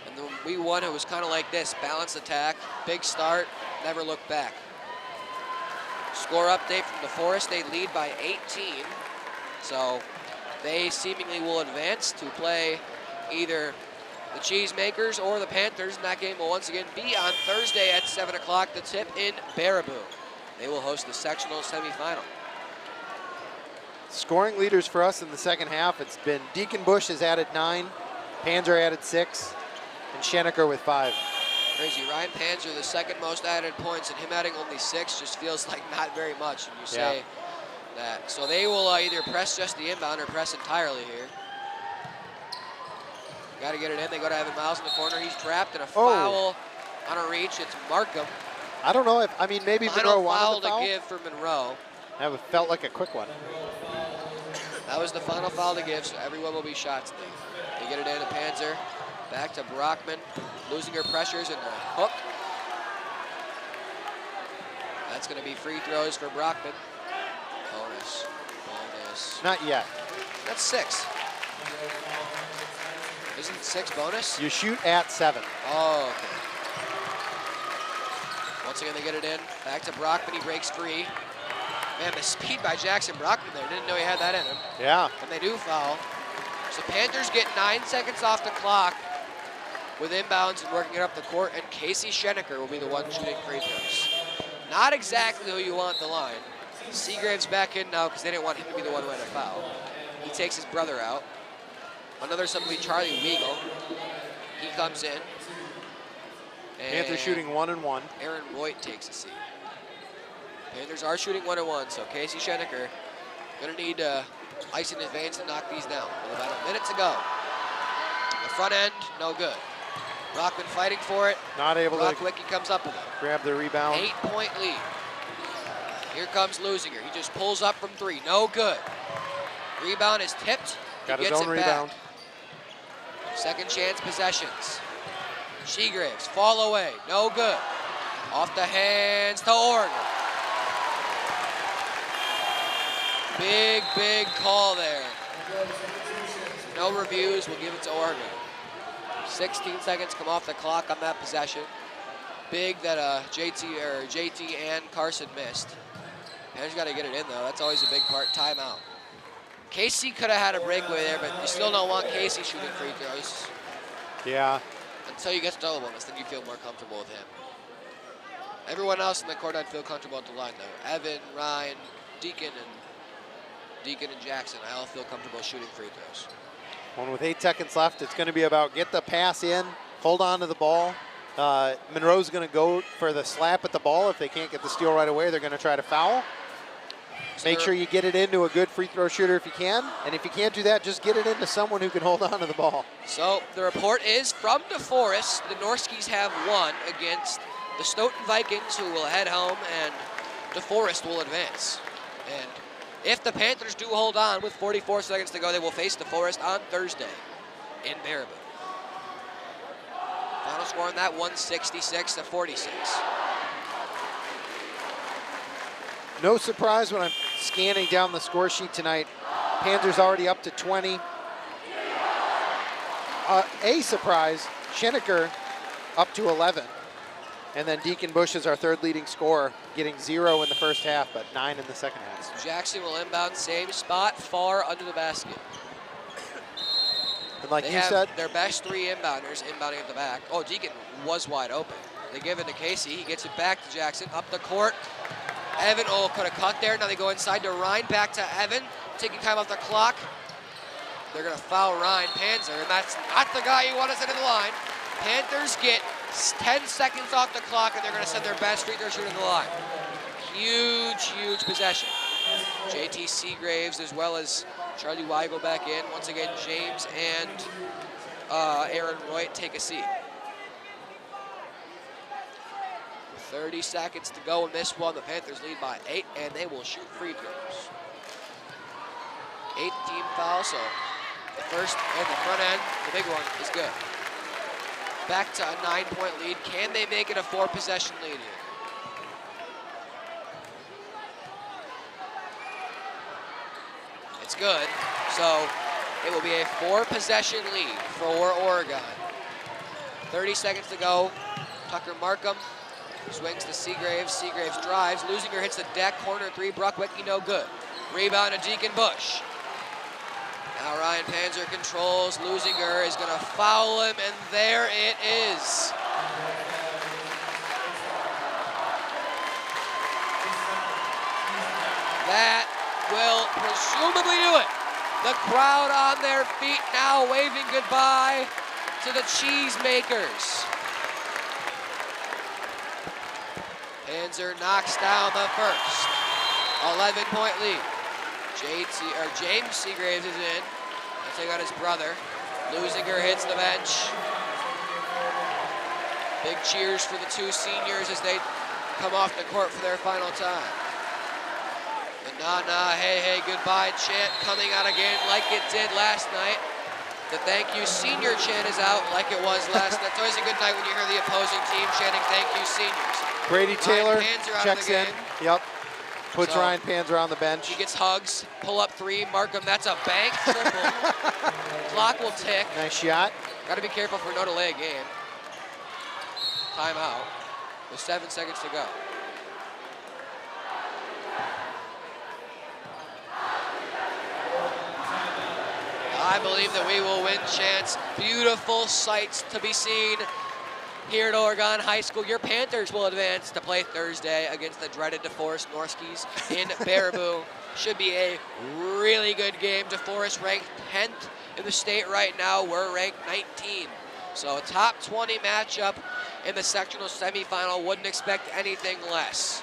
And And then we won, it was kind of like this, balanced attack, big start, never look back. Score update from DeForest, they lead by 18. So they seemingly will advance to play either the Cheesemakers or the Panthers, and that game will once again be on Thursday at 7 o'clock, the tip in Baraboo. They will host the sectional semifinal. Scoring leaders for us in the second half, it's been Deacon Bush has added 9, Panzer added 6, and Schenecker with 5. Crazy, Ryan Panzer, the second most added points, and him adding only 6 just feels like not very much, and you say that. So they will either press just the inbound or press entirely here. Got to get it in. They go to Evan Miles in the corner. He's trapped, and a foul on a reach. It's Markham. I don't know if, I mean, maybe Monroe wanted the foul. To give for Monroe. That felt like a quick one. That was the final foul to give, so everyone will be shots. They get it in to Panzer. Back to Brockman, losing her pressures and the hook. That's going to be free throws for Brockman. Bonus. Not yet. That's 6. Isn't 6 bonus? You shoot at 7. Oh, okay. Once again, they get it in. Back to Brockman, he breaks free. Man, the speed by Jackson Brockman there. Didn't know he had that in him. Yeah. And they do foul. So Panthers get 9 seconds off the clock with inbounds and working it up the court, and Casey Schenecker will be the one shooting free throws. Not exactly who you want at the line. Seagrave's back in now because they didn't want him to be the one who had a foul. He takes his brother out. Another sub will be Charlie Weigel. He comes in. Panthers shooting 1 and 1. Aaron Royt takes a seat. Panthers are shooting 1 and 1, so Casey Schenecker gonna need ice in his veins to knock these down. With about a minute to go. The front end, no good. Brockman fighting for it. Not able to. Brockwicki comes up with it. Grab the rebound. 8-point lead. Here comes Lusinger. He just pulls up from 3. No good. Rebound is tipped. Got he his gets own it rebound. Back. Second chance possessions. Shegraves fall away. No good. Off the hands to Oregon. Big call there. No reviews. We'll give it to Oregon. 16 seconds come off the clock on that possession. Big that JT and Carson missed. Panthers got to get it in, though. That's always a big part. Timeout. Casey could have had a breakaway there, but you still don't want Casey shooting free throws. Yeah. Until you get to double bonus, then you feel more comfortable with him. Everyone else in the court, I'd feel comfortable at the line, though. Evan, Ryan, Deacon, and Jackson, I all feel comfortable shooting free throws. One with 8 seconds left, it's going to be about get the pass in, hold on to the ball. Monroe's going to go for the slap at the ball. If they can't get the steal right away, they're going to try to foul. So make sure you get it into a good free throw shooter if you can. And if you can't do that, just get it into someone who can hold on to the ball. So the report is from DeForest. The Norskies have won against the Stoughton Vikings, who will head home, and DeForest will advance. And if the Panthers do hold on with 44 seconds to go, they will face DeForest on Thursday in Baraboo. Final score on that, 166-46. No surprise when I'm scanning down the score sheet tonight. Panthers already up to 20. A surprise, Schenecker up to 11. And then Deacon Bush is our third leading scorer, getting 0 in the first half, but 9 in the second half. So Jackson will inbound, same spot, far under the basket. And like they you have said, their best 3 inbounders inbounding at the back. Oh, Deacon was wide open. They give it to Casey. He gets it back to Jackson, up the court. Evan, could have cut there. Now they go inside to Ryan, back to Evan, taking time off the clock. They're going to foul Ryan Panzer, and that's not the guy you want to send to the line. Panthers get 10 seconds off the clock, and they're going to send their best free throw shooter to the line. Huge possession. JT Seagraves as well as Charlie Weigel back in. Once again, James and Aaron Royt take a seat. 30 seconds to go in this one. The Panthers lead by 8, and they will shoot free throws. 8th team foul, so the first and the front end, the big one, is good. Back to a 9-point lead. Can they make it a 4-possession lead here? It's good. So it will be a 4-possession lead for Oregon. 30 seconds to go. Tucker Markham swings to Seagraves. Seagraves drives. Losing her hits the deck. Corner three. Bruckwicki no good. Rebound to Deacon Bush. Now Ryan Panzer controls. Lusinger is going to foul him, and there it is. That will presumably do it. The crowd on their feet now waving goodbye to the Cheesemakers. Panzer knocks down the first. 11-point lead. James Seagraves is in. He'll take on his brother. Lusinger hits the bench. Big cheers for the two seniors as they come off the court for their final time. The na-na, hey, goodbye chant coming out again like it did last night. The thank you senior chant is out like it was last night. It's always a good night when you hear the opposing team chanting thank you seniors. Brady Taylor checks in. Yep. Puts So, Ryan Panzer on the bench. He gets hugs, pull up three, Markham, that's a bank triple. Clock will tick. Nice shot. Got to be careful for no delay game. Timeout with 7 seconds to go. I believe that we will win chance. Beautiful sights to be seen here at Oregon High School. Your Panthers will advance to play Thursday against the dreaded DeForest Norskies in Baraboo. Should be a really good game. DeForest ranked 10th in the state right now. We're ranked 19. So a top 20 matchup in the sectional semifinal. Wouldn't expect anything less.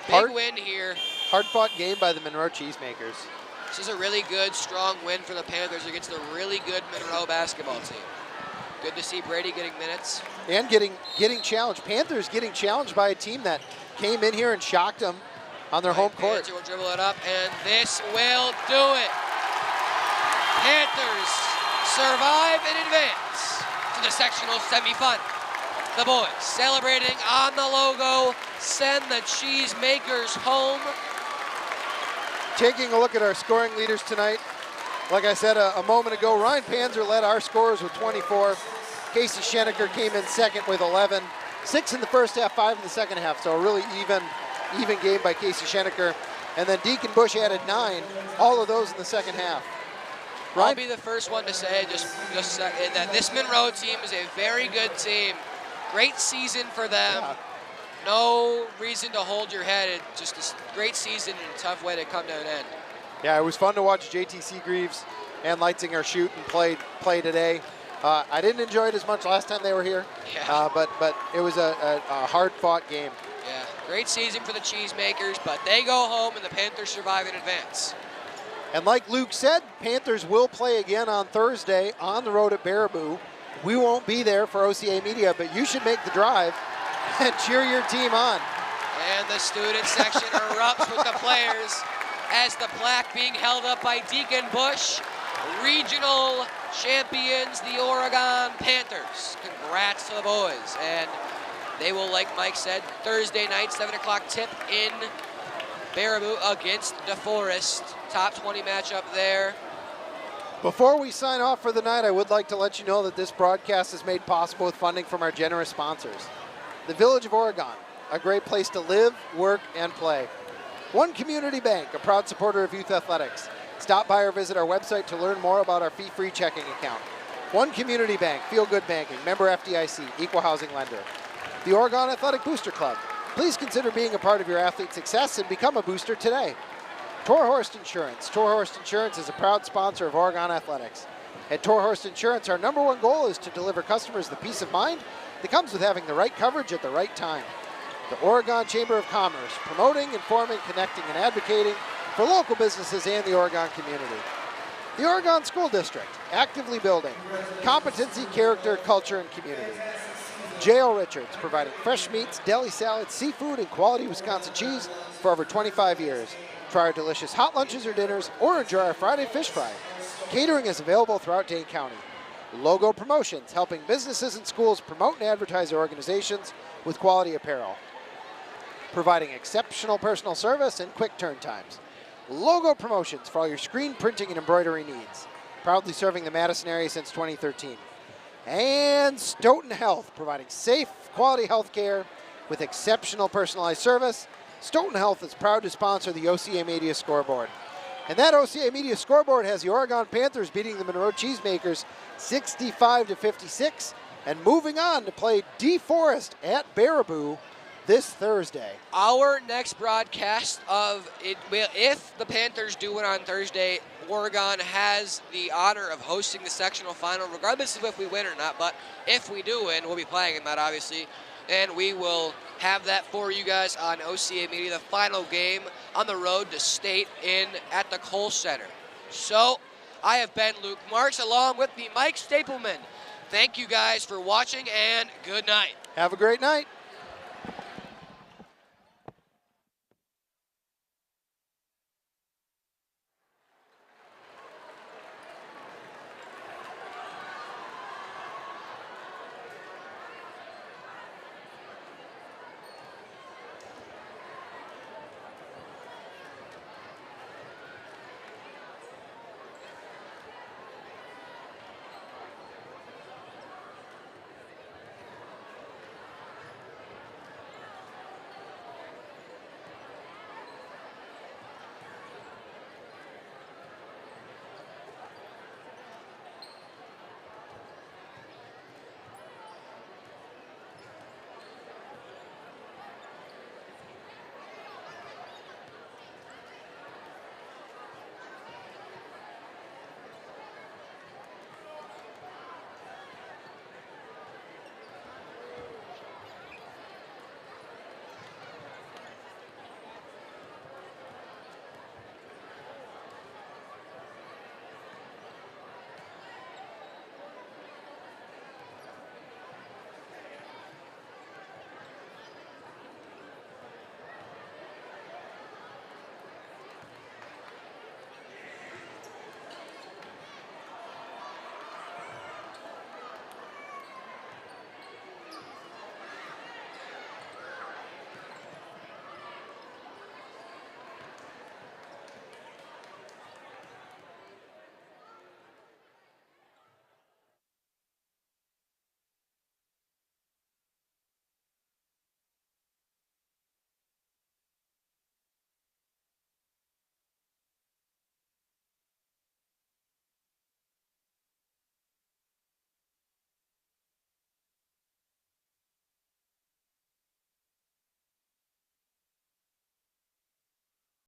Big win here. Hard-fought game by the Monroe Cheesemakers. This is a really good, strong win for the Panthers against a really good Monroe basketball team. Good to see Brady getting minutes. And getting challenged. Panthers getting challenged by a team that came in here and shocked them on their home court. Panzer will dribble it up, and this will do it. Panthers survive and advance to the sectional semifinal. The boys celebrating on the logo, send the Cheesemakers home. Taking a look at our scoring leaders tonight, like I said a moment ago, Ryan Panzer led our scorers with 24. Casey Schenecker came in second with 11. 6 in the first half, 5 in the second half, so a really even game by Casey Schenecker. And then Deacon Bush added 9, all of those in the second half. I'll be the first one to say just that this Monroe team is a very good team. Great season for them. Yeah. No reason to hold your head. It's just a great season and a tough way to come to an end. Yeah, it was fun to watch JT Seagreaves and Leitzinger shoot and play today. I didn't enjoy it as much last time they were here, but it was a hard-fought game. Yeah, great season for the Cheesemakers, but they go home and the Panthers survive in advance. And like Luke said, Panthers will play again on Thursday on the road at Baraboo. We won't be there for OCA Media, but you should make the drive and cheer your team on. And the student section erupts with the players as the plaque being held up by Deacon Bush. Regional champions, the Oregon Panthers. Congrats to the boys. And they will, like Mike said, Thursday night, 7 o'clock tip in Baraboo against DeForest. Top 20 matchup there. Before we sign off for the night, I would like to let you know that this broadcast is made possible with funding from our generous sponsors. The Village of Oregon, a great place to live, work, and play. One Community Bank, a proud supporter of youth athletics. Stop by or visit our website to learn more about our fee-free checking account. One Community Bank, Feel Good Banking, member FDIC, equal housing lender. The Oregon Athletic Booster Club. Please consider being a part of your athlete's success and become a booster today. Torhorst Insurance. Torhorst Insurance is a proud sponsor of Oregon Athletics. At Torhorst Insurance, our #1 goal is to deliver customers the peace of mind that comes with having the right coverage at the right time. The Oregon Chamber of Commerce, promoting, informing, connecting, and advocating for local businesses and the Oregon community. The Oregon School District, actively building competency, character, culture, and community. J.O. Richards, providing fresh meats, deli salads, seafood, and quality Wisconsin cheese for over 25 years. Try our delicious hot lunches or dinners, or enjoy our Friday fish fry. Catering is available throughout Dane County. Logo Promotions, helping businesses and schools promote and advertise their organizations with quality apparel. Providing exceptional personal service and quick turn times. Logo Promotions for all your screen printing and embroidery needs. Proudly serving the Madison area since 2013. And Stoughton Health, providing safe, quality health care with exceptional personalized service. Stoughton Health is proud to sponsor the OCA Media Scoreboard. And that OCA Media Scoreboard has the Oregon Panthers beating the Monroe Cheesemakers 65-56 and moving on to play DeForest at Baraboo this Thursday. Our next broadcast of it, if the Panthers do win on Thursday, Oregon has the honor of hosting the sectional final, regardless of if we win or not. But if we do win, we'll be playing in that, obviously. And we will have that for you guys on OCA Media, the final game on the road to state at the Kohl Center. So I have been Luke Marks along with me, Mike Stapleman. Thank you guys for watching, and good night. Have a great night.